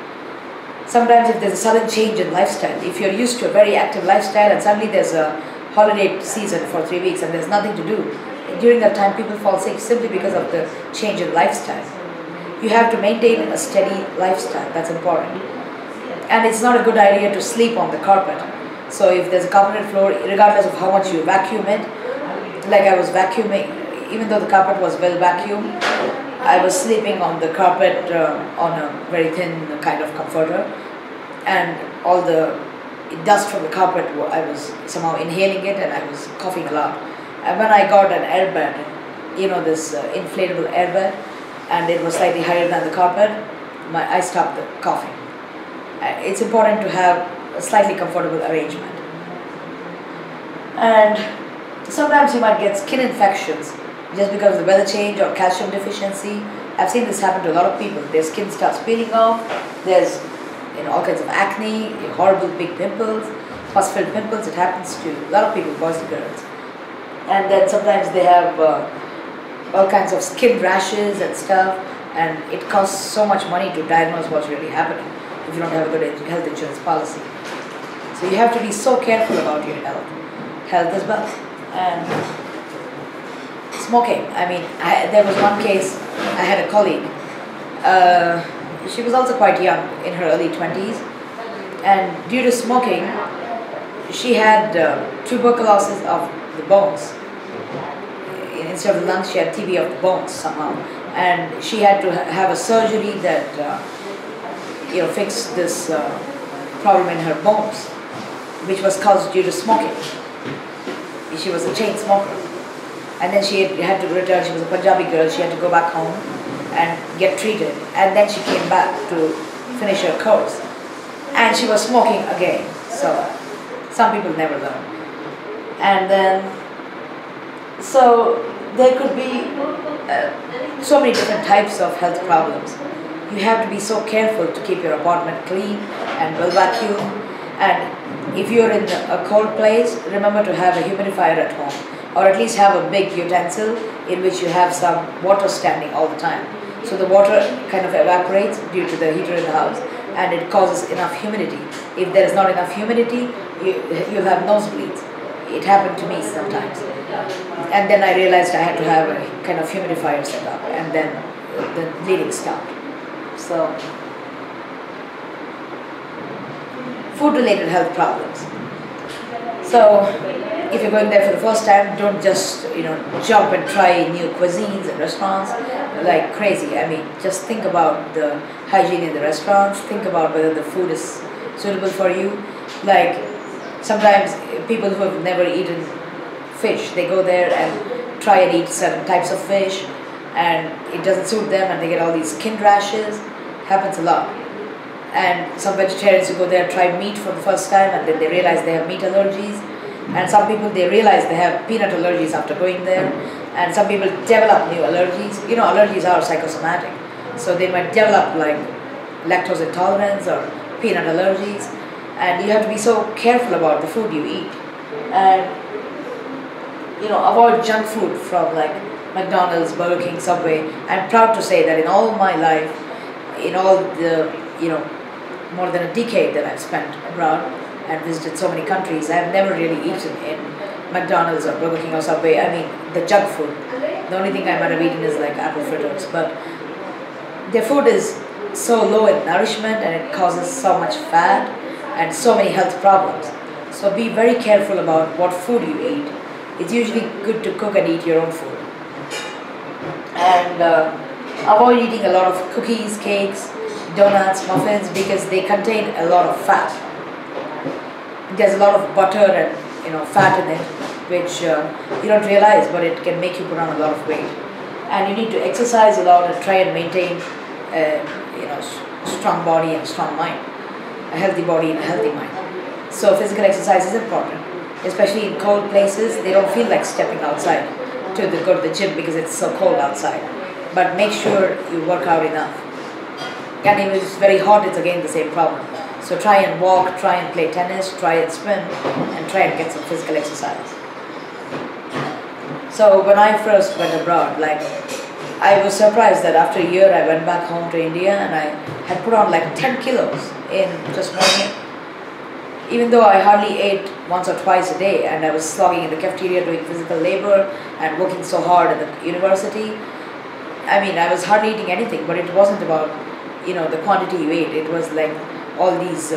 Sometimes if there's a sudden change in lifestyle, if you're used to a very active lifestyle and suddenly there's a holiday season for 3 weeks and there's nothing to do, during that time people fall sick simply because of the change in lifestyle. You have to maintain a steady lifestyle, that's important. And it's not a good idea to sleep on the carpet. So if there's a carpeted floor, regardless of how much you vacuum it, like I was vacuuming, even though the carpet was well vacuumed, I was sleeping on the carpet on a very thin kind of comforter, and all the dust from the carpet, I was somehow inhaling it and I was coughing a lot. And when I got an airbed, this inflatable airbed, and it was slightly higher than the carpet, I stopped the coughing. It's important to have a slightly comfortable arrangement. And sometimes you might get skin infections just because of the weather change or calcium deficiency. I've seen this happen to a lot of people. Their skin starts peeling off, there's all kinds of acne, horrible big pimples, pus-filled pimples. It happens to a lot of people, boys and girls. And then sometimes they have all kinds of skin rashes and stuff, and it costs so much money to diagnose what's really happening if you don't have a good health insurance policy. So you have to be so careful about your health as well. And smoking, there was one case, I had a colleague, she was also quite young, in her early 20s, and due to smoking, she had tuberculosis of the bones. Instead of the lungs, she had TB of the bones somehow, and she had to have a surgery that fixed this problem in her bones, which was caused due to smoking. She was a chain smoker. And then she had to return. She was a Punjabi girl. She had to go back home and get treated. And then she came back to finish her course. And she was smoking again. So some people never learn. And then, so there could be so many different types of health problems. You have to be so careful to keep your apartment clean and well vacuumed. And if you're in a cold place, remember to have a humidifier at home, or at least have a big utensil in which you have some water standing all the time. So the water kind of evaporates due to the heater in the house, and it causes enough humidity. If there is not enough humidity, you'll have nosebleeds. It happened to me sometimes. And then I realized I had to have a kind of humidifier set up, and then the bleeding stopped. So, food-related health problems. So, if you're going there for the first time, don't just jump and try new cuisines and restaurants like crazy. Just think about the hygiene in the restaurants. Think about whether the food is suitable for you. Like sometimes people who have never eaten fish, they go there and try and eat certain types of fish, and it doesn't suit them and they get all these skin rashes. Happens a lot. And some vegetarians who go there try meat for the first time and then they realize they have meat allergies. And some people, they realize they have peanut allergies after going there. And some people develop new allergies. You know, allergies are psychosomatic. So they might develop like lactose intolerance or peanut allergies. And you have to be so careful about the food you eat. And, you know, avoid junk food from like McDonald's, Burger King, Subway. I'm proud to say that in all my life, in all the, you know, more than a decade that I've spent abroad and visited so many countries, I've never really eaten in McDonald's or Burger King or Subway. I mean, the junk food. The only thing I might have eaten is like apple fritters. But their food is so low in nourishment and it causes so much fat and so many health problems. So be very careful about what food you eat. It's usually good to cook and eat your own food. And avoid eating a lot of cookies, cakes, donuts, muffins, because they contain a lot of fat. There's a lot of butter and, you know, fat in it, which you don't realize, but it can make you put on a lot of weight. And you need to exercise a lot and try and maintain you know, strong body and strong mind, a healthy body and a healthy mind. So physical exercise is important, especially in cold places. They don't feel like stepping outside to go to the gym because it's so cold outside. But make sure you work out enough. And if it's very hot, it's again the same problem. So try and walk, try and play tennis, try and swim, and try and get some physical exercise. So when I first went abroad, like, I was surprised that after a year I went back home to India and I had put on like 10 kilos in just 1 year. Even though I hardly ate once or twice a day and I was slogging in the cafeteria doing physical labor and working so hard at the university, I mean, I was hardly eating anything, but it wasn't about, you know, the quantity you ate. It was like all these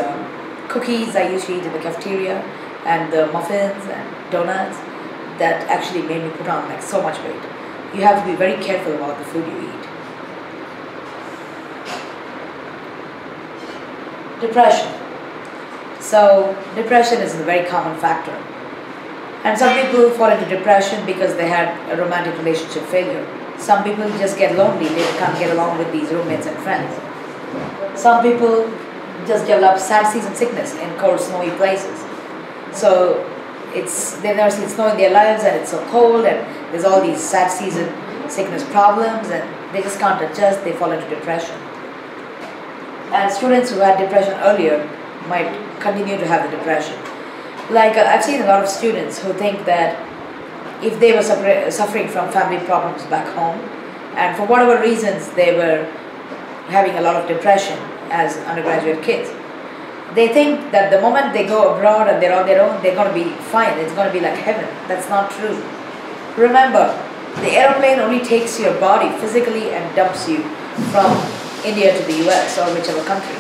cookies I used to eat in the cafeteria and the muffins and donuts that actually made me put on like so much weight. You have to be very careful about the food you eat. Depression. So depression is a very common factor. And some people fall into depression because they had a romantic relationship failure. Some people just get lonely, they can't get along with these roommates and friends. Some people just develop sad season sickness in cold, snowy places. So they've never seen snow in their lives and it's so cold and there's all these sad season sickness problems and they just can't adjust, they fall into depression. And students who had depression earlier might continue to have the depression. Like I've seen a lot of students who think that if they were suffering from family problems back home and for whatever reasons they were having a lot of depression as undergraduate kids, they think that the moment they go abroad and they're on their own, they're going to be fine, it's going to be like heaven. That's not true. Remember, the aeroplane only takes your body physically and dumps you from India to the US or whichever country.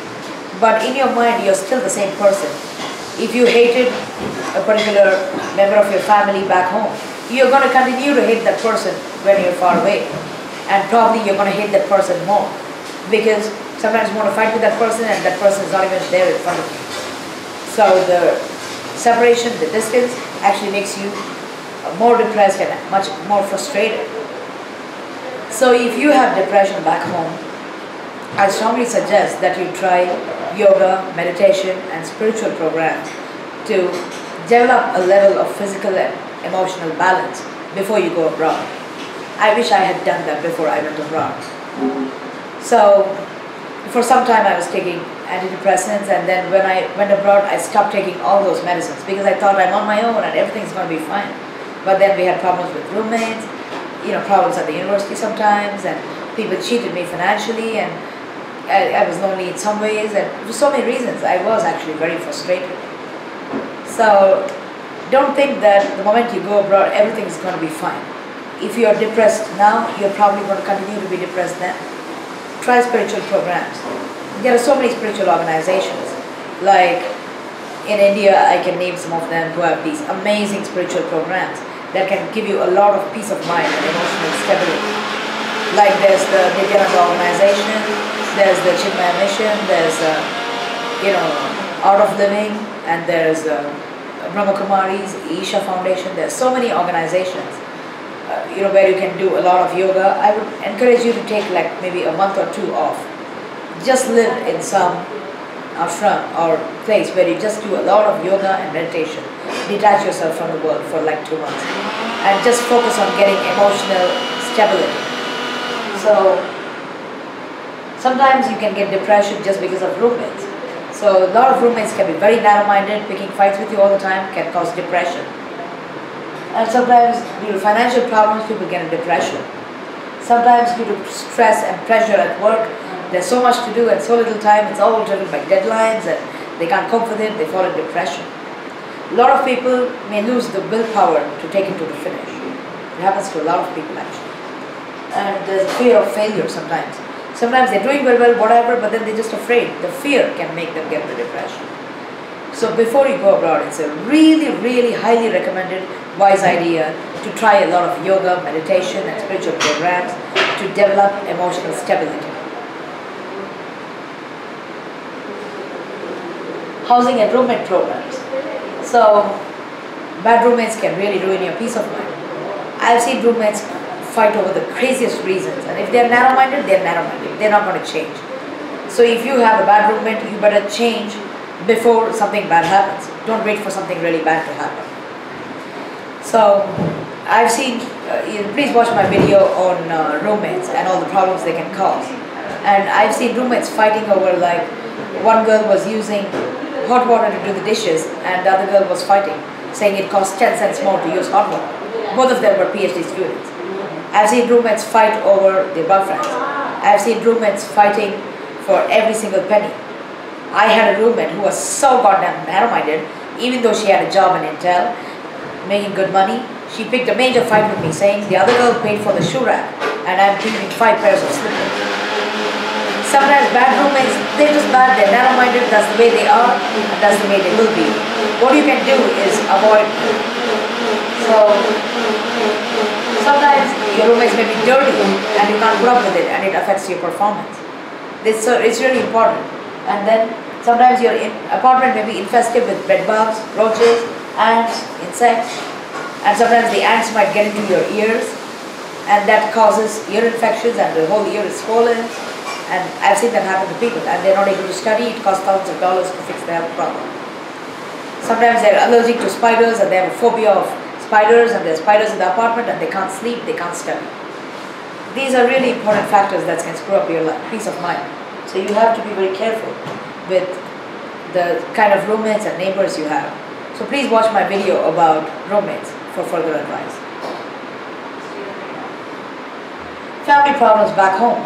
But in your mind, you're still the same person. If you hated a particular member of your family back home, you're going to continue to hate that person when you're far away. And probably you're going to hate that person more. Because sometimes you want to fight with that person and that person is not even there in front of you. So the separation, the distance actually makes you more depressed and much more frustrated. So if you have depression back home, I strongly suggest that you try yoga, meditation and spiritual programs to develop a level of physical and emotional balance before you go abroad. I wish I had done that before I went abroad. So for some time I was taking antidepressants and then when I went abroad I stopped taking all those medicines because I thought I'm on my own and everything's going to be fine. But then we had problems with roommates, you know, problems at the university sometimes and people cheated me financially and I was lonely in some ways and for so many reasons I was actually very frustrated. So don't think that the moment you go abroad everything's going to be fine. If you're depressed now, you're probably going to continue to be depressed then. Try spiritual programs. There are so many spiritual organizations. Like in India, I can name some of them who have these amazing spiritual programs that can give you a lot of peace of mind and emotional stability. Like there's the Nityananda organization, there's the Chinmaya mission, there's you know, Art of Living, and there's Brahma Kumari's, Isha Foundation. There's so many organizations where you can do a lot of yoga. I would encourage you to take like maybe a month or two off. Just live in some ashram or place where you just do a lot of yoga and meditation. Detach yourself from the world for like 2 months and just focus on getting emotional stability. So sometimes you can get depression just because of roommates. So a lot of roommates can be very narrow-minded, picking fights with you all the time can cause depression. And sometimes due to financial problems, people get a depression. Sometimes due to stress and pressure at work, there's so much to do and so little time, it's all driven by deadlines and they can't cope with it, they fall in depression. A lot of people may lose the willpower to take it to the finish. It happens to a lot of people actually. And there's a fear of failure sometimes. Sometimes they're doing very well, whatever, but then they're just afraid. The fear can make them get into depression. So before you go abroad, it's a really, really highly recommended, wise idea to try a lot of yoga, meditation and spiritual programs to develop emotional stability. Housing and roommate programs. So bad roommates can really ruin your peace of mind. I've seen roommates fight over the craziest reasons, and if they're narrow-minded, they're narrow-minded. They're not going to change. So if you have a bad roommate, you better change before something bad happens. Don't wait for something really bad to happen. So I've seen, please watch my video on roommates and all the problems they can cause. And I've seen roommates fighting over, like, one girl was using hot water to do the dishes and the other girl was fighting, saying it costs 10 cents more to use hot water. Both of them were PhD students. I've seen roommates fight over their boyfriends. I've seen roommates fighting for every single penny. I had a roommate who was so goddamn narrow-minded, even though she had a job in Intel, making good money. She picked a major fight with me, saying the other girl paid for the shoe rack and I'm keeping 5 pairs of slippers. Sometimes bad roommates, they're just bad, they're narrow-minded, that's the way they are, and that's the way they will be. What you can do is avoid. So, sometimes your roommates may be dirty and you can't put up with it and it affects your performance. It's really important. And then, sometimes your apartment may be infested with bedbugs, roaches, ants, insects, and sometimes the ants might get into your ears and that causes ear infections and the whole ear is swollen. And I've seen that happen to people and they're not able to study, it costs thousands of dollars to fix their problem. Sometimes they're allergic to spiders and they have a phobia of spiders and there's spiders in the apartment and they can't sleep, they can't study. These are really important factors that can screw up your life, peace of mind. So you have to be very careful with the kind of roommates and neighbors you have. So please watch my video about roommates for further advice. Family problems back home.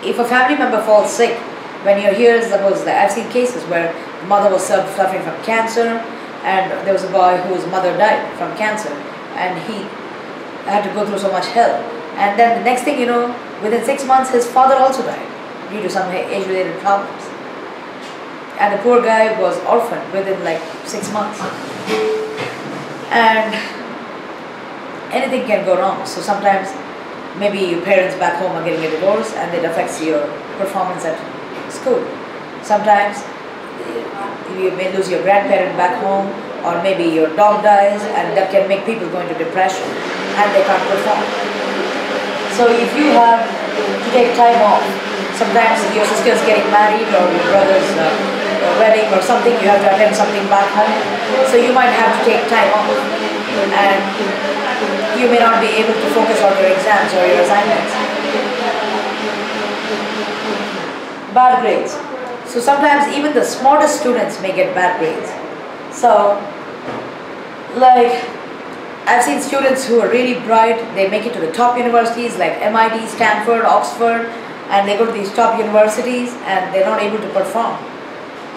If a family member falls sick, when you're here, suppose that I've seen cases where the mother was suffering from cancer and there was a boy whose mother died from cancer and he had to go through so much hell. And then the next thing you know, within 6 months, his father also died due to some age-related problems. And the poor guy was orphaned within like 6 months. And anything can go wrong. So sometimes maybe your parents back home are getting a divorce and it affects your performance at school. Sometimes you may lose your grandparent back home, or maybe your dog dies and that can make people go into depression and they can't perform. So if you have to take time off, sometimes your sister's getting married or your brother's wedding or something, you have to attend something back home, so you might have to take time off and you may not be able to focus on your exams or your assignments. Bad grades. So sometimes even the smartest students may get bad grades. So, like, I've seen students who are really bright, they make it to the top universities like MIT, Stanford, Oxford, and they go to these top universities and they're not able to perform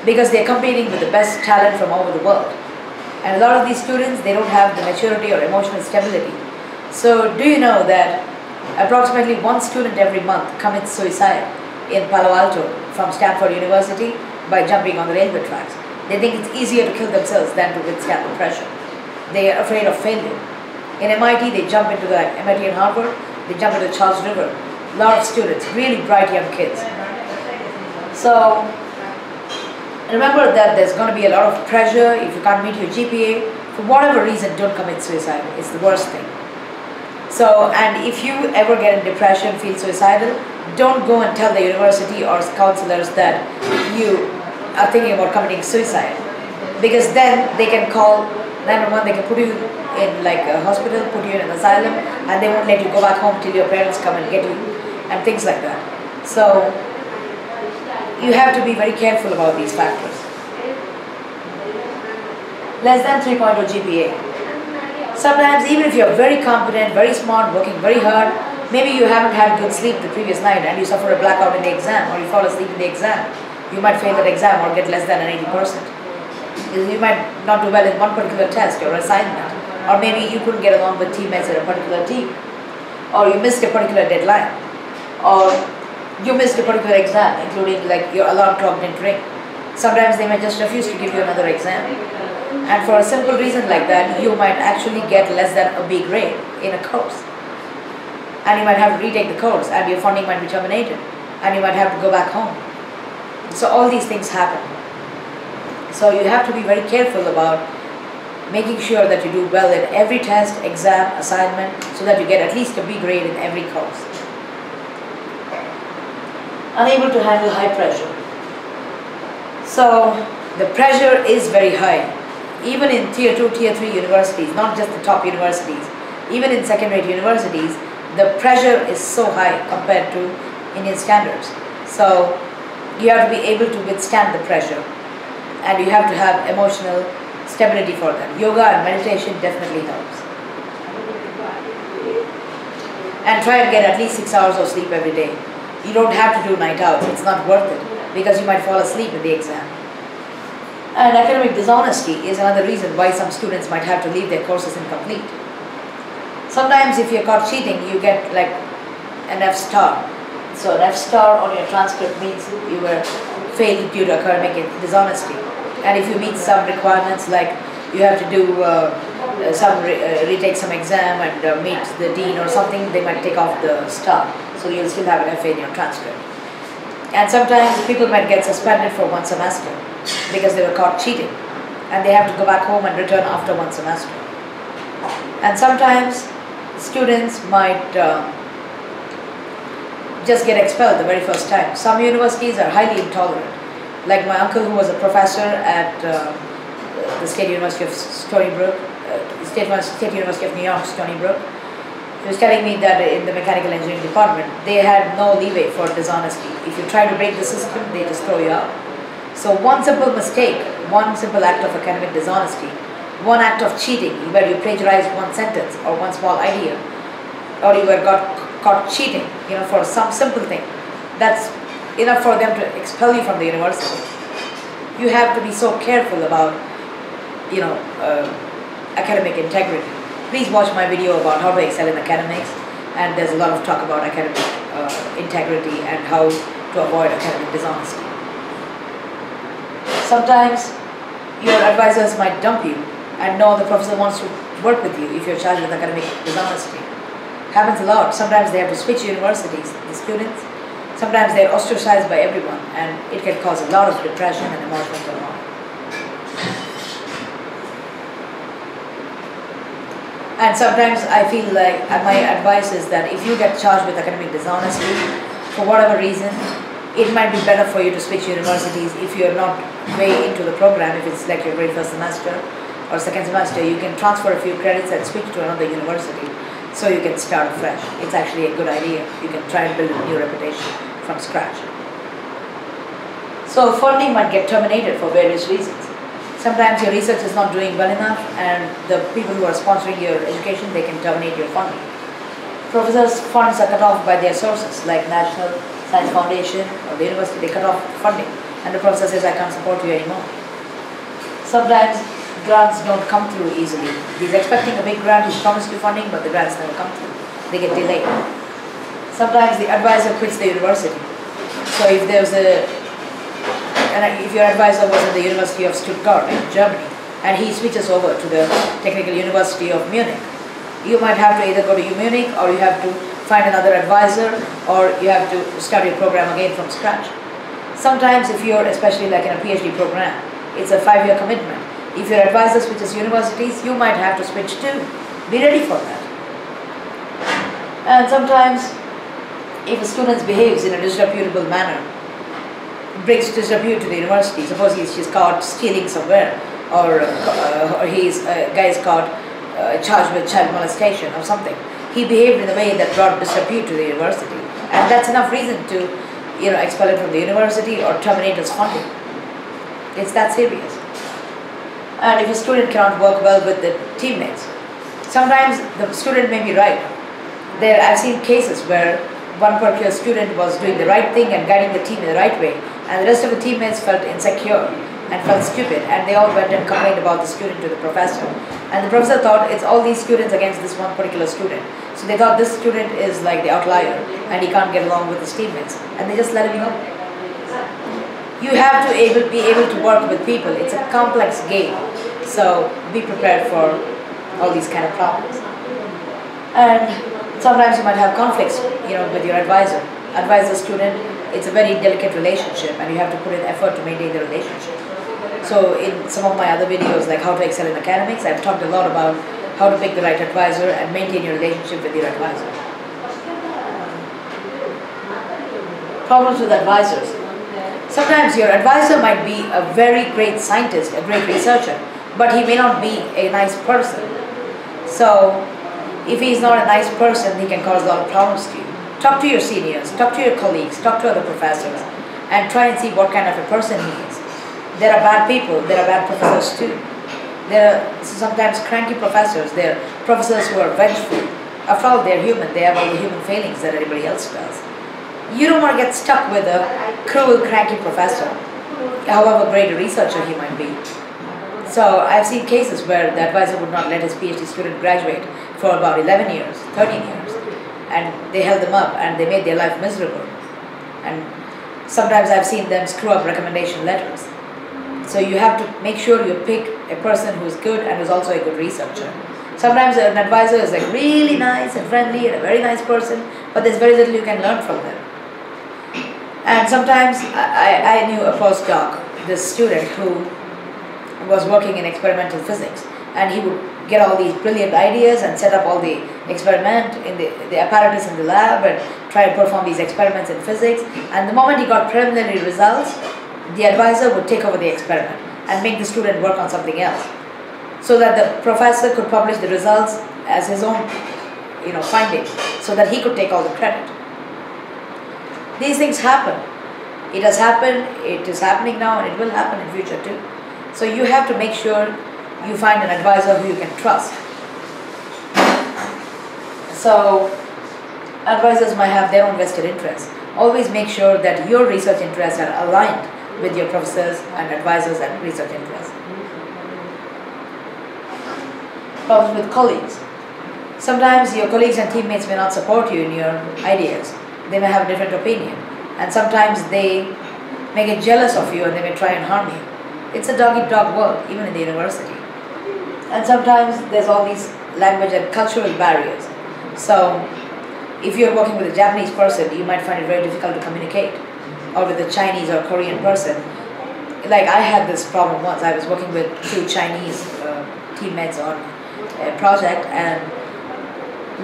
because they're competing with the best talent from all over the world. And a lot of these students, they don't have the maturity or emotional stability. So do you know that approximately 1 student every month commits suicide in Palo Alto from Stanford University by jumping on the railway tracks? They think it's easier to kill themselves than to withstand the pressure. They are afraid of failure. In MIT, they jump into the MIT and Harvard, they jump into the Charles River. A lot of students, really bright young kids. So remember that there's going to be a lot of pressure if you can't meet your GPA. For whatever reason, don't commit suicide. It's the worst thing. So, and if you ever get in depression, feel suicidal, don't go and tell the university or counselors that you are thinking about committing suicide, because then they can call 911, they can put you in like a hospital, put you in an asylum, and they won't let you go back home till your parents come and get you, and things like that. So you have to be very careful about these factors. Less than 3.0 GPA. Sometimes even if you're very competent, very smart, working very hard, maybe you haven't had good sleep the previous night and you suffer a blackout in the exam, or you fall asleep in the exam. You might fail that exam or get less than an 80%. You might not do well in one particular test or assignment, or maybe you couldn't get along with teammates at a particular team, or you missed a particular deadline, or you missed a particular exam, including like your alarm clock didn't ring. Sometimes they may just refuse to give you another exam. And for a simple reason like that, you might actually get less than a B grade in a course. And you might have to retake the course, and your funding might be terminated, and you might have to go back home. So all these things happen. So you have to be very careful about making sure that you do well in every test, exam, assignment, so that you get at least a B grade in every course. Unable to handle high pressure. So the pressure is very high. Even in tier 2, tier 3 universities, not just the top universities, even in second-rate universities, the pressure is so high compared to Indian standards. So you have to be able to withstand the pressure, and you have to have emotional stability for that. Yoga and meditation definitely helps. And try and get at least 6 hours of sleep every day. You don't have to do night outs, it's not worth it, because you might fall asleep in the exam. And academic dishonesty is another reason why some students might have to leave their courses incomplete. Sometimes if you're caught cheating, you get like an F star. So an F star on your transcript means you were failed due to academic dishonesty. And if you meet some requirements, like you have to do retake some exam and meet the dean or something, they might take off the star. So you'll still have an F in your transcript. And sometimes people might get suspended for one semester because they were caught cheating, and they have to go back home and return after one semester. And sometimes students might just get expelled the very first time. Some universities are highly intolerant. Like my uncle, who was a professor at the State University of Stony Brook, State University of New York, Stony Brook, he was telling me that in the mechanical engineering department, they had no leeway for dishonesty. If you try to break the system, they just throw you out. So one simple mistake, one simple act of academic dishonesty, one act of cheating, where you plagiarized one sentence or one small idea, or you were caught cheating, for some simple thing, that's enough for them to expel you from the university. You have to be so careful about, academic integrity. Please watch my video about how to excel in academics, and there's a lot of talk about academic integrity and how to avoid academic dishonesty. Sometimes your advisors might dump you and know the professor wants to work with you if you're charged with academic dishonesty. Happens a lot. Sometimes they have to switch universities, the students. Sometimes they're ostracized by everyone, and it can cause a lot of depression and emotional turmoil. And sometimes I feel like my advice is that if you get charged with academic dishonesty, for whatever reason, it might be better for you to switch universities if you're not way into the program. If it's like your very first semester or second semester, you can transfer a few credits and switch to another university so you can start fresh. It's actually a good idea. You can try and build a new reputation from scratch. So funding might get terminated for various reasons. Sometimes your research is not doing well enough, and the people who are sponsoring your education, they can terminate your funding. Professors' funds are cut off by their sources, like National Science Foundation or the university. They cut off funding, and the professor says, I can't support you anymore. Sometimes grants don't come through easily. He's expecting a big grant, he's promised you funding, but the grants never come through. They get delayed. Sometimes the advisor quits the university. So if if your advisor was at the University of Stuttgart in Germany, and he switches over to the Technical University of Munich, you might have to either go to Munich, or you have to find another advisor, or you have to start your program again from scratch. Sometimes if you're, especially like in a PhD program, it's a 5-year commitment. If your advisor switches universities, you might have to switch too. Be ready for that. And sometimes, if a student behaves in a disreputable manner, brings disrepute to the university, suppose she's caught stealing somewhere, or guy is caught charged with child molestation or something. He behaved in a way that brought disrepute to the university, and that's enough reason to, expel him from the university or terminate his funding. It's that serious. And if a student cannot work well with the teammates, sometimes the student may be right. I've seen cases where one particular student was doing the right thing and guiding the team in the right way, and the rest of the teammates felt insecure and felt stupid, and they all went and complained about the student to the professor. And the professor thought it's all these students against this one particular student. So they thought this student is like the outlier and he can't get along with his teammates, and they just let him go. You have to be able to work with people. It's a complex game, so be prepared for all these kind of problems. And sometimes you might have conflicts, with your advisor. Advisor-student, it's a very delicate relationship, and you have to put in effort to maintain the relationship. So in some of my other videos, like how to excel in academics, I've talked a lot about how to pick the right advisor and maintain your relationship with your advisor. Problems with advisors. Sometimes your advisor might be a very great scientist, a great researcher, but he may not be a nice person. So if he's not a nice person, he can cause a lot of problems to you. Talk to your seniors, talk to your colleagues, talk to other professors, and try and see what kind of a person he is. There are bad people, there are bad professors too. There are sometimes cranky professors, there are professors who are vengeful. After all, they're human, they have all the human failings that everybody else does. You don't want to get stuck with a cruel, cranky professor, however great a researcher he might be. So I've seen cases where the advisor would not let his PhD student graduate for about 11 years, 13 years, and they held them up and they made their life miserable. And sometimes I've seen them screw up recommendation letters. So you have to make sure you pick a person who's good and who's also a good researcher. Sometimes an advisor is like really nice and friendly and a very nice person, but there's very little you can learn from them. And sometimes I knew a postdoc, this student who was working in experimental physics, and he would get all these brilliant ideas and set up all the experiment in the apparatus in the lab and try to perform these experiments in physics. And the moment he got preliminary results, the advisor would take over the experiment and make the student work on something else, so that the professor could publish the results as his own findings, so that he could take all the credit. These things happen. It has happened, it is happening now, and it will happen in future too. So you have to make sure you find an advisor who you can trust. So advisors might have their own vested interests. Always make sure that your research interests are aligned with your professors and advisors and research interests. Problems with colleagues. Sometimes your colleagues and teammates may not support you in your ideas. They may have a different opinion, and sometimes they may get jealous of you and they may try and harm you. It's a dog-eat-dog world, even in the university. And sometimes there's all these language and cultural barriers. So if you're working with a Japanese person, you might find it very difficult to communicate, or with a Chinese or Korean person. Like I had this problem once. I was working with two Chinese teammates on a project, and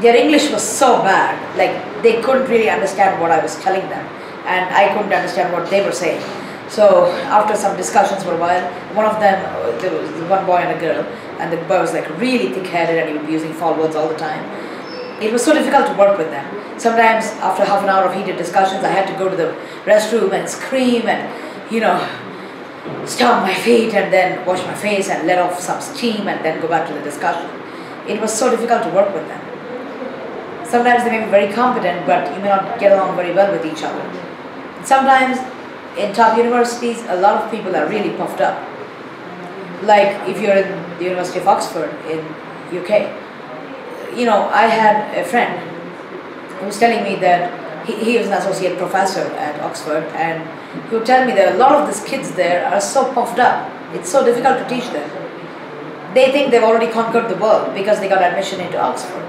their English was so bad, like they couldn't really understand what I was telling them, and I couldn't understand what they were saying. So after some discussions for a while, one of them, there was one boy and a girl, and the boy was like really thick-headed and he would be using foul words all the time. It was so difficult to work with them. Sometimes after half an hour of heated discussions, I had to go to the restroom and scream and, stomp my feet and then wash my face and let off some steam and then go back to the discussion. It was so difficult to work with them. Sometimes they may be very competent, but you may not get along very well with each other. Sometimes in top universities, a lot of people are really puffed up. Like if you're in the University of Oxford in UK, I had a friend who was telling me that he was an associate professor at Oxford, and he would tell me that a lot of these kids there are so puffed up. It's so difficult to teach them. They think they've already conquered the world because they got admission into Oxford.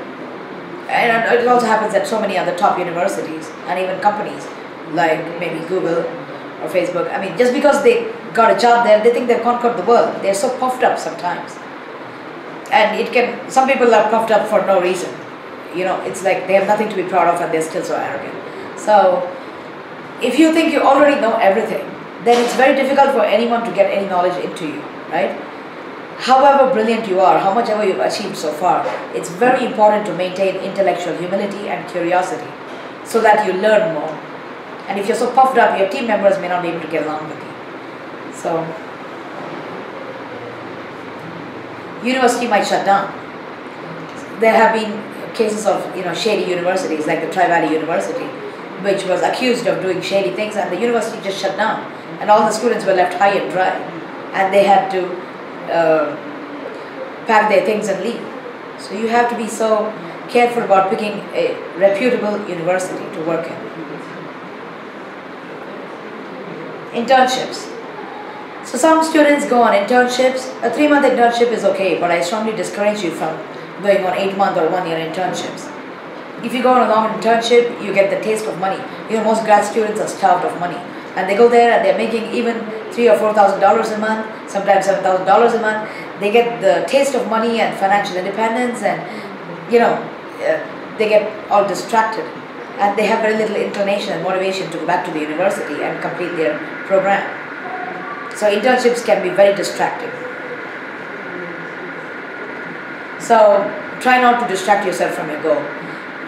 And it also happens at so many other top universities and even companies like maybe Google or Facebook. I mean, just because they got a job there, they think they've conquered the world. They're so puffed up sometimes. And some people are puffed up for no reason. it's like they have nothing to be proud of and they're still so arrogant. So if you think you already know everything, then it's very difficult for anyone to get any knowledge into you, right? However brilliant you are, how much ever you've achieved so far, it's very important to maintain intellectual humility and curiosity so that you learn more. And if you're so puffed up, your team members may not be able to get along with you. So, university might shut down. There have been cases of shady universities like the Tri-Valley University, which was accused of doing shady things, and the university just shut down, and all the students were left high and dry, and they had to pack their things and leave. So you have to be so careful about picking a reputable university to work in. Internships. So some students go on internships. A 3-month internship is okay, but I strongly discourage you from going on 8-month or 1-year internships. If you go on a long internship, you get the taste of money. Most grad students are starved of money, and they go there and they're making even $3,000 or $4,000 a month, sometimes $7,000 a month. They get the taste of money and financial independence, and they get all distracted, and they have very little inclination and motivation to go back to the university and complete their program. So internships can be very distracting. So try not to distract yourself from your goal.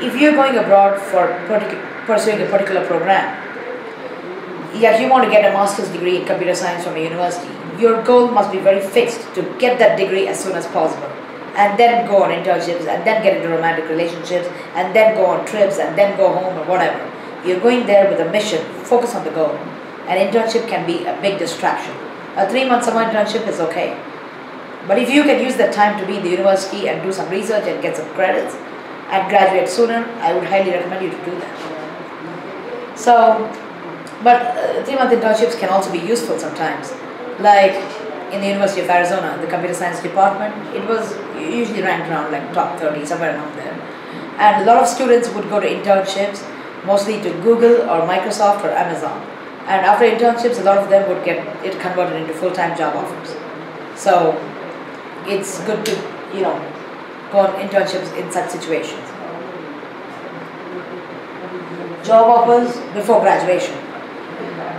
If you're going abroad for pursuing a particular program, you want to get a master's degree in computer science from a university, your goal must be very fixed to get that degree as soon as possible, and then go on internships, and then get into romantic relationships, and then go on trips, and then go home or whatever. You're going there with a mission, focus on the goal. An internship can be a big distraction. A 3-month summer internship is okay. But if you can use that time to be in the university and do some research and get some credits and graduate sooner, I would highly recommend you to do that. So, but 3-month internships can also be useful sometimes. Like in the University of Arizona, the computer science department, it was usually ranked around like top 30, somewhere around there. And a lot of students would go to internships, mostly to Google or Microsoft or Amazon. And after internships, a lot of them would get it converted into full-time job offers. So it's good to, go on internships in such situations. Job offers before graduation.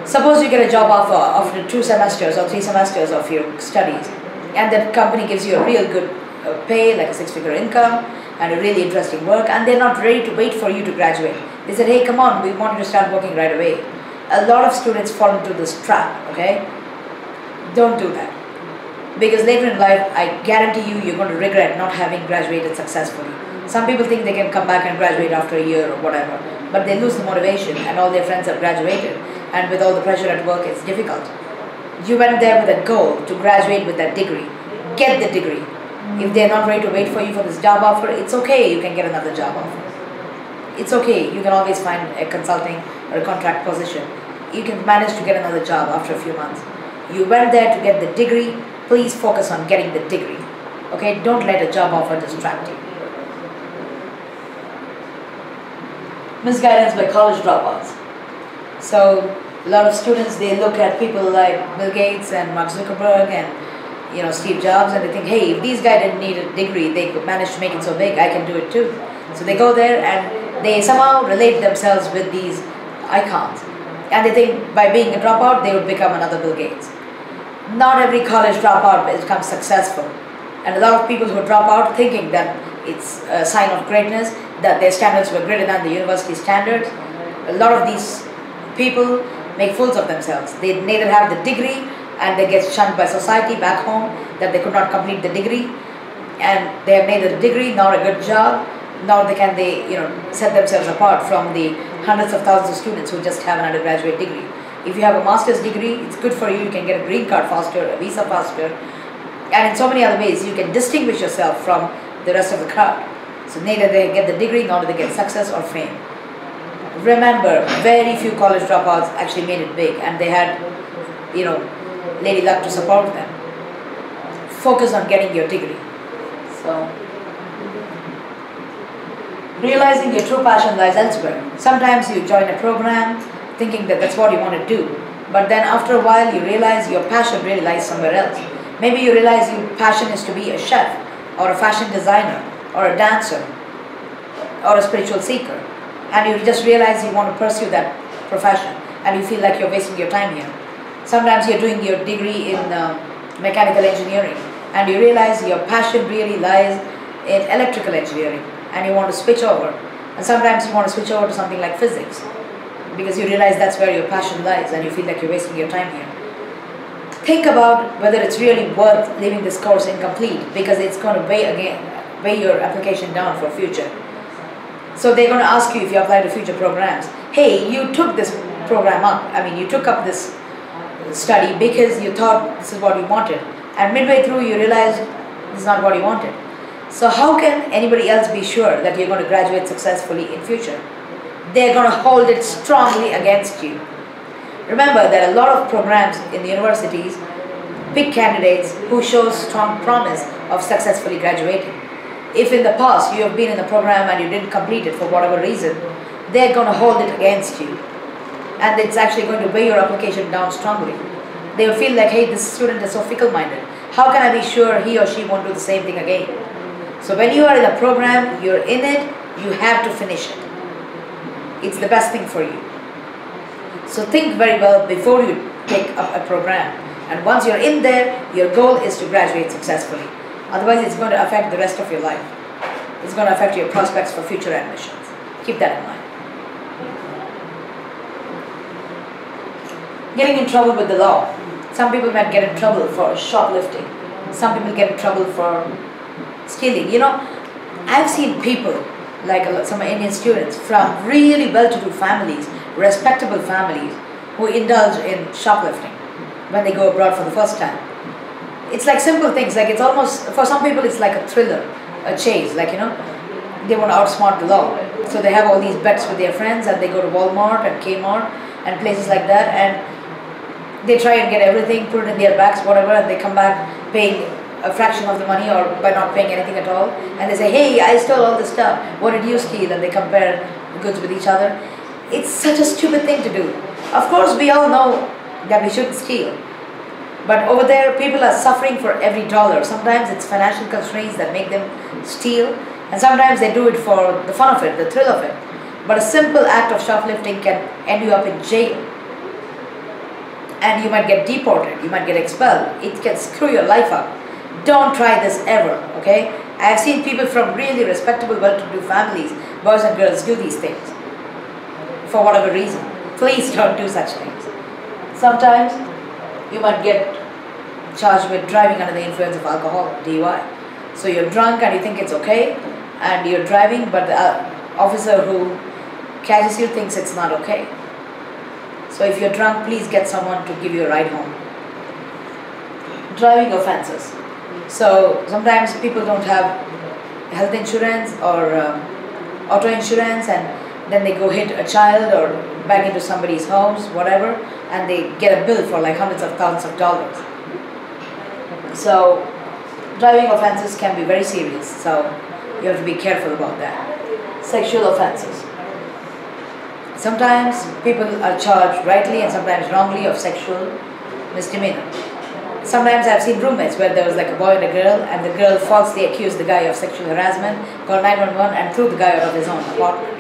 Suppose you get a job offer after 2 semesters or 3 semesters of your studies, and that company gives you a real good pay, like a 6-figure income, and a really interesting work, and they're not ready to wait for you to graduate. They said, hey, come on, we want you to start working right away. A lot of students fall into this trap, okay? Don't do that. Because later in life, I guarantee you, you're going to regret not having graduated successfully. Some people think they can come back and graduate after a year or whatever, but they lose the motivation, and all their friends have graduated, and with all the pressure at work, it's difficult. You went there with a goal to graduate with that degree. Get the degree. If they're not ready to wait for you for this job offer, it's okay, you can get another job offer. It's okay, you can always find a consulting or a contract position. You can manage to get another job after a few months. You went there to get the degree, please focus on getting the degree. Okay, don't let a job offer distract you. Misguidance by college dropouts. So a lot of students, they look at people like Bill Gates and Mark Zuckerberg and Steve Jobs, and they think, hey, if these guys didn't need a degree, they could manage to make it so big, I can do it too. So they go there and they somehow relate themselves with these icons, and they think by being a dropout they would become another Bill Gates. Not every college dropout becomes successful, and a lot of people who drop out thinking that it's a sign of greatness, that their standards were greater than the university standards. A lot of these people make fools of themselves. They neither have the degree, and they get shunned by society back home that they could not complete the degree, and they have neither a degree nor a good job, nor can they set themselves apart from the hundreds of thousands of students who just have an undergraduate degree. If you have a master's degree, it's good for you. You can get a green card faster, a visa faster, and in so many other ways you can distinguish yourself from the rest of the crowd. So neither they get the degree nor do they get success or fame. Remember, very few college dropouts actually made it big, and they had lady luck to support them. Focus on getting your degree. So, realizing your true passion lies elsewhere. Sometimes you join a program thinking that that's what you want to do, but then after a while you realize your passion really lies somewhere else. Maybe you realize your passion is to be a chef or a fashion designer or a dancer. or a spiritual seeker, and you just realize you want to pursue that profession, and you feel like you're wasting your time here. Sometimes you're doing your degree in mechanical engineering, and you realize your passion really lies in electrical engineering, and you want to switch over. And sometimes you want to switch over to something like physics, because you realize that's where your passion lies, and you feel like you're wasting your time here. Think about whether it's really worth leaving this course incomplete, because it's going to weigh your application down for future. So they're going to ask you, if you apply to future programs, hey, you took this program up, you took up this study because you thought this is what you wanted, and midway through you realized this is not what you wanted. So how can anybody else be sure that you're going to graduate successfully in future? They're going to hold it strongly against you. Remember that a lot of programs in the universities pick candidates who show strong promise of successfully graduating. If in the past you have been in the program and you didn't complete it for whatever reason, they're going to hold it against you. And it's actually going to weigh your application down strongly. They will feel like, hey, this student is so fickle-minded. How can I be sure he or she won't do the same thing again? So when you are in a program, you're in it, you have to finish it. It's the best thing for you. So think very well before you take up a program. And once you're in there, your goal is to graduate successfully. Otherwise, it's going to affect the rest of your life. It's going to affect your prospects for future admissions. Keep that in mind. Getting in trouble with the law. Some people might get in trouble for shoplifting. Some people get in trouble for stealing. I've seen people, like some Indian students from really well-to-do families, respectable families, who indulge in shoplifting when they go abroad for the first time. It's like simple things, like it's almost, for some people it's like a thriller, a chase, they want to outsmart the law. So they have all these bets with their friends, and they go to Walmart and Kmart and places like that, and they try and get everything, put it in their bags, whatever, and they come back paying a fraction of the money or by not paying anything at all. And they say, hey, I stole all this stuff, what did you steal? And they compare goods with each other. It's such a stupid thing to do. Of course, we all know that we shouldn't steal. But over there, people are suffering for every dollar. Sometimes it's financial constraints that make them steal, and sometimes they do it for the fun of it, the thrill of it. But a simple act of shoplifting can end you up in jail. And you might get deported, you might get expelled. It can screw your life up. Don't try this ever, okay? I've seen people from really respectable, well-to-do families, boys and girls, do these things for whatever reason. Please don't do such things. Sometimes you might get charged with driving under the influence of alcohol, DUI. So you're drunk and you think it's okay, and you're driving, but the officer who catches you thinks it's not okay. So if you're drunk, please get someone to give you a ride home. Driving offenses. So sometimes people don't have health insurance or auto insurance, and then they go hit a child or bang into somebody's house, whatever, and they get a bill for like hundreds of thousands of dollars. So driving offenses can be very serious, so you have to be careful about that. Sexual offenses. Sometimes people are charged rightly and sometimes wrongly of sexual misdemeanor. Sometimes I've seen roommates where there was like a boy and a girl, and the girl falsely accused the guy of sexual harassment, called 911 and threw the guy out of his own apartment.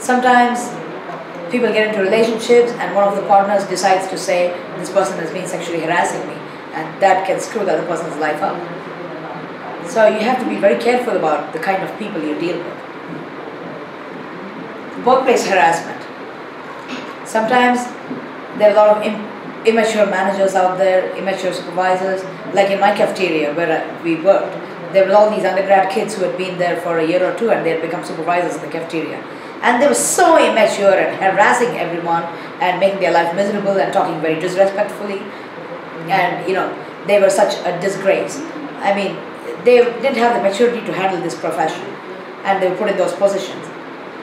Sometimes people get into relationships and one of the partners decides to say, this person has been sexually harassing me, and that can screw the other person's life up. So you have to be very careful about the kind of people you deal with. Workplace harassment. Sometimes there are a lot of immature managers out there, immature supervisors. Like in my cafeteria where we worked, there were all these undergrad kids who had been there for a year or two, and they had become supervisors in the cafeteria. And they were so immature and harassing everyone and making their life miserable and talking very disrespectfully. And they were such a disgrace. I mean, they didn't have the maturity to handle this profession, and they were put in those positions.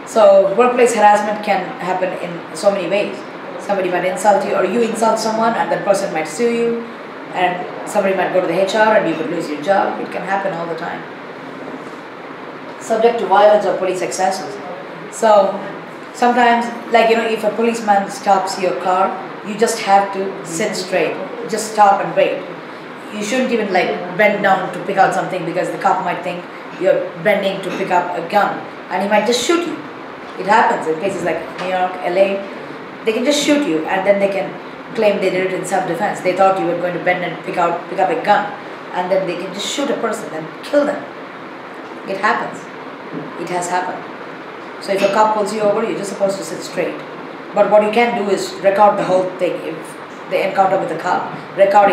So workplace harassment can happen in so many ways. Somebody might insult you, or you insult someone and that person might sue you, and somebody might go to the HR and you could lose your job. It can happen all the time. Subject to violence or police excesses. So sometimes, if a policeman stops your car, you just have to sit straight. Just stop and wait. You shouldn't even bend down to pick out something, because the cop might think you're bending to pick up a gun, and he might just shoot you. It happens in places like New York, LA. They can just shoot you, and then they can claim they did it in self-defense. They thought you were going to bend and pick up a gun, and then they can just shoot a person and kill them. It happens. It has happened. So if a cop pulls you over, you're just supposed to sit straight. But what you can do is record the whole thing. If they encounter with a cop,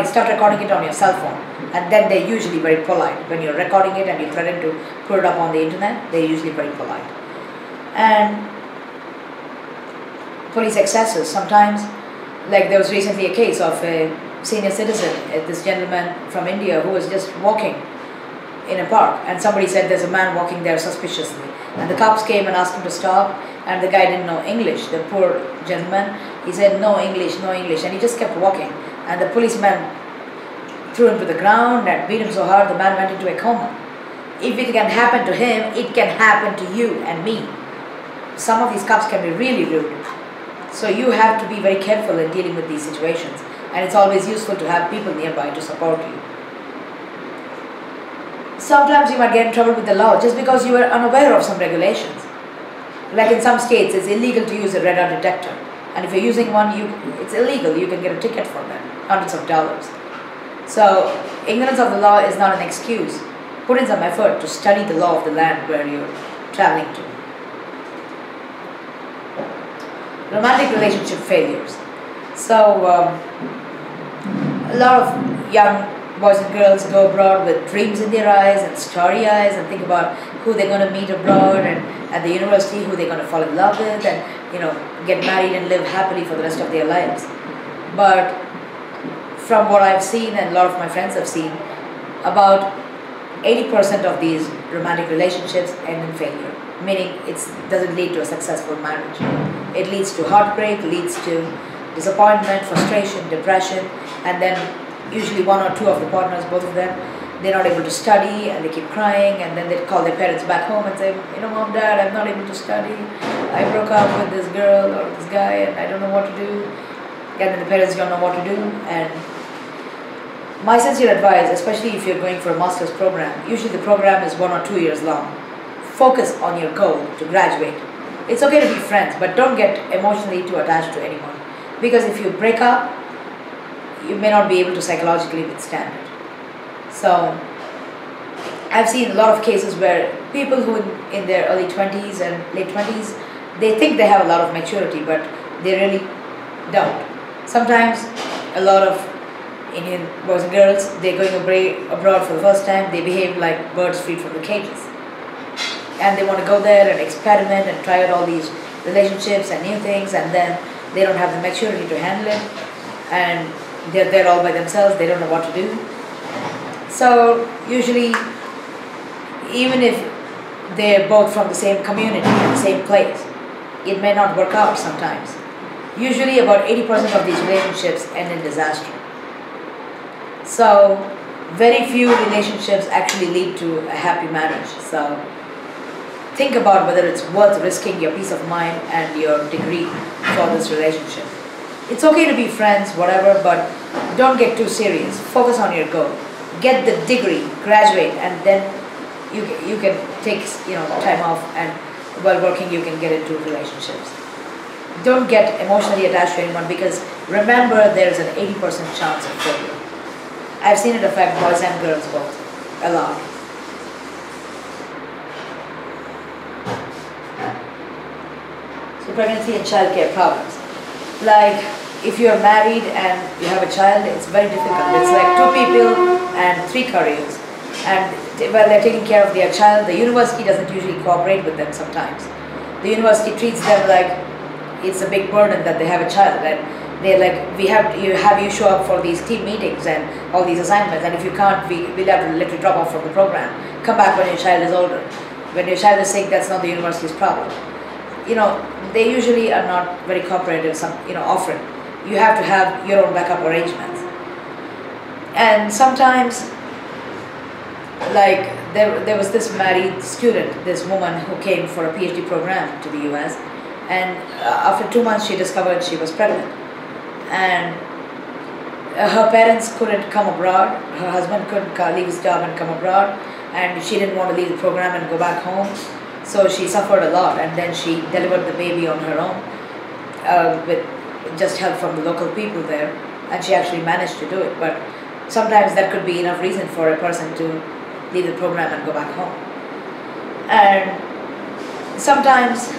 start recording it on your cell phone, and then they're usually very polite. When you're recording it and you threaten to put it up on the internet, they're usually very polite. And police excesses, sometimes, like there was recently a case of a senior citizen, this gentleman from India who was just walking in a park, and somebody said there's a man walking there suspiciously, and the cops came and asked him to stop, and the guy didn't know English, the poor gentleman. He said no English, and he just kept walking, and the policeman threw him to the ground and beat him so hard the man went into a coma. If it can happen to him, it can happen to you and me. Some of these cops can be really rude. So you have to be very careful in dealing with these situations, and it's always useful to have people nearby to support you. Sometimes you might get in trouble with the law just because you are unaware of some regulations. Like in some states, it's illegal to use a radar detector, and if you're using one, it's illegal. You can get a ticket for that, hundreds of dollars. So ignorance of the law is not an excuse. Put in some effort to study the law of the land where you're traveling to. Romantic relationship failures. So a lot of young boys and girls go abroad with dreams in their eyes and starry eyes and think about who they're going to meet abroad and at the university who they're going to fall in love with and get married and live happily for the rest of their lives. But from what I've seen and a lot of my friends have seen, about 80% of these romantic relationships end in failure, meaning it doesn't lead to a successful marriage. It leads to heartbreak, leads to disappointment, frustration, depression, and then usually one or two of the partners, both of them, they're not able to study and they keep crying, and then they call their parents back home and say, Mom, Dad, I'm not able to study. I broke up with this girl or this guy and I don't know what to do. And then the parents don't know what to do. And my sincere advice, especially if you're going for a master's program, usually the program is 1 or 2 years long. Focus on your goal to graduate. It's okay to be friends, but don't get emotionally too attached to anyone. Because if you break up, you may not be able to psychologically withstand it. So, I've seen a lot of cases where people who in their early 20s and late 20s, they think they have a lot of maturity, but they really don't. Sometimes a lot of Indian boys and girls, they're going abroad for the first time, they behave like birds freed from the cages. And they want to go there and experiment and try out all these relationships and new things, and then they don't have the maturity to handle it, and they're there all by themselves, they don't know what to do. So usually, even if they're both from the same community, the same place, it may not work out sometimes. Usually about 80% of these relationships end in disaster. So very few relationships actually lead to a happy marriage. So think about whether it's worth risking your peace of mind and your degree for this relationship. It's okay to be friends, whatever, but don't get too serious. Focus on your goal. Get the degree, graduate, and then you can take time off, and while working you can get into relationships. Don't get emotionally attached to anyone, because remember, there's an 80% chance of failure. I've seen it affect boys and girls both a lot. So pregnancy and childcare problems. Like if you're married and you have a child, it's very difficult. It's like 2 people and 3 careers. And while they're taking care of their child, the university doesn't usually cooperate with them sometimes. The university treats them like it's a big burden that they have a child, and they're like, we'll have you show up for these team meetings and all these assignments, and if you can't, we'll have to let you drop off from the program. Come back when your child is older. When your child is sick, that's not the university's problem. They usually are not very cooperative, often. You have to have your own backup arrangements. And sometimes, like, there was this married student, this woman who came for a PhD program to the US, and after 2 months she discovered she was pregnant. And her parents couldn't come abroad, her husband couldn't leave his job and come abroad, and she didn't want to leave the program and go back home. So she suffered a lot, and then she delivered the baby on her own with just help from the local people there, and she actually managed to do it. But sometimes that could be enough reason for a person to leave the program and go back home. And sometimes,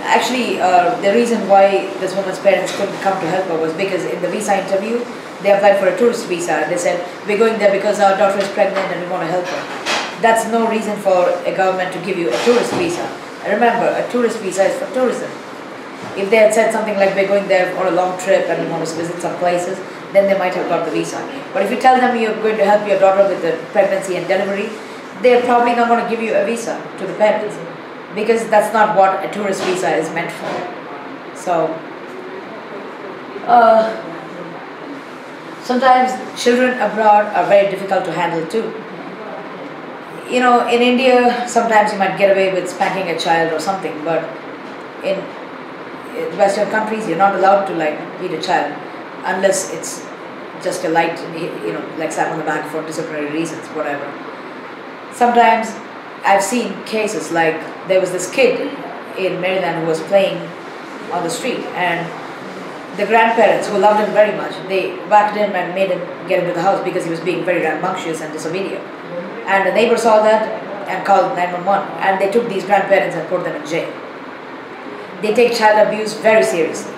actually, the reason why this woman's parents couldn't come to help her was because in the visa interview, they applied for a tourist visa, and they said, we're going there because our daughter is pregnant and we want to help her. That's no reason for a government to give you a tourist visa. And remember, a tourist visa is for tourism. If they had said something like, we're going there on a long trip and we want to visit some places, then they might have got the visa. But if you tell them you're going to help your daughter with the pregnancy and delivery, they're probably not going to give you a visa to the parents, because that's not what a tourist visa is meant for. So, sometimes children abroad are very difficult to handle too. You know, in India, sometimes you might get away with spanking a child or something, but in Western countries, you're not allowed to like beat a child unless it's just a light, you know, like slap on the back for disciplinary reasons, whatever. Sometimes I've seen cases like there was this kid in Maryland who was playing on the street, and the grandparents, who loved him very much, they whacked him and made him get into the house because he was being very rambunctious and disobedient. And the neighbor saw that and called 911, and they took these grandparents and put them in jail. They take child abuse very seriously.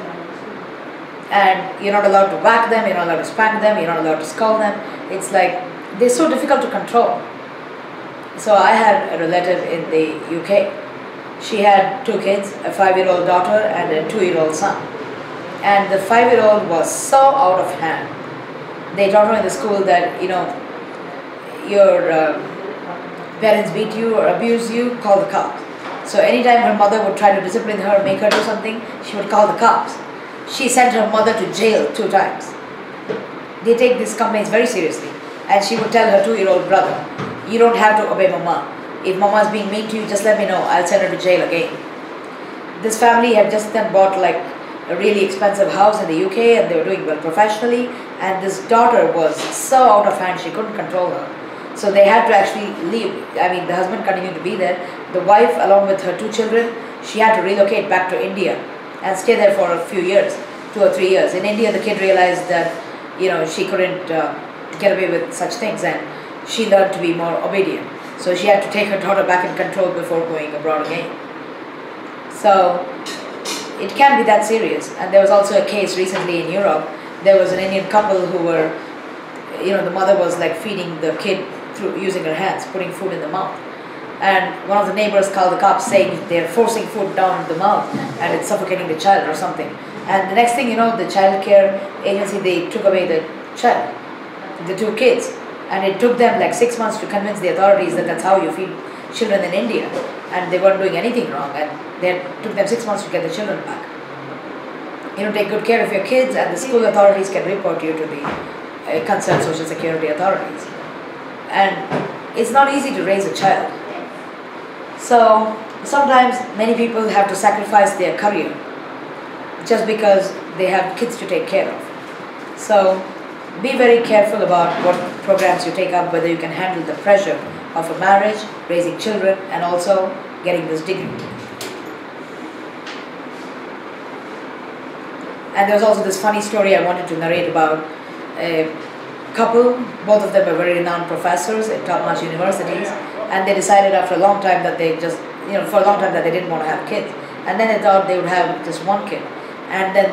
And you're not allowed to whack them, you're not allowed to spank them, you're not allowed to scold them. It's like, they're so difficult to control. So I had a relative in the UK. She had 2 kids, a 5-year-old daughter and a 2-year-old son. And the 5-year-old was so out of hand. They taught her in the school that, you know, your parents beat you or abuse you, call the cops. So anytime her mother would try to discipline her, make her do something, she would call the cops. She sent her mother to jail 2 times. They take these complaints very seriously. And she would tell her 2-year-old brother, you don't have to obey mama. If mama is being mean to you, just let me know. I'll send her to jail again. This family had just then bought like a really expensive house in the UK, and they were doing well professionally. And this daughter was so out of hand, she couldn't control her. So they had to actually leave. I mean, the husband continued to be there. The wife, along with her 2 children, she had to relocate back to India and stay there for a few years, 2 or 3 years. In India, the kid realized that, you know, she couldn't get away with such things, and she learned to be more obedient. So she had to take her daughter back in control before going abroad again. So it can be that serious. And there was also a case recently in Europe. There was an Indian couple who were, you know, the mother was like feeding the kid through using her hands, putting food in the mouth. And one of the neighbors called the cops saying they're forcing food down the mouth and it's suffocating the child or something. And the next thing you know, the child care agency, they took away the child, the 2 kids. And it took them like 6 months to convince the authorities that that's how you feed children in India. And they weren't doing anything wrong. And it took them 6 months to get the children back. You know, take good care of your kids, and the school authorities can report you to the concerned social security authorities. And it's not easy to raise a child. So sometimes many people have to sacrifice their career just because they have kids to take care of. So be very careful about what programs you take up, whether you can handle the pressure of a marriage, raising children, and also getting this degree. And there's also this funny story I wanted to narrate about a couple. Both of them are very renowned professors at top-notch universities, and they decided after a long time that they just, you know, for a long time that they didn't want to have kids. And then they thought they would have just 1 kid. And then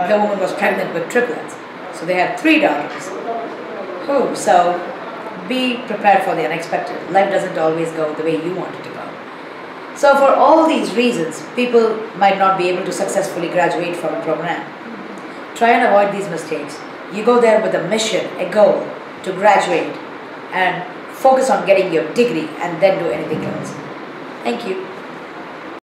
the woman was pregnant with triplets. So they had 3 daughters. Ooh, so be prepared for the unexpected. Life doesn't always go the way you want it to go. So for all these reasons, people might not be able to successfully graduate from a program. Try and avoid these mistakes. You go there with a mission, a goal to graduate, and focus on getting your degree and then do anything else. Thank you.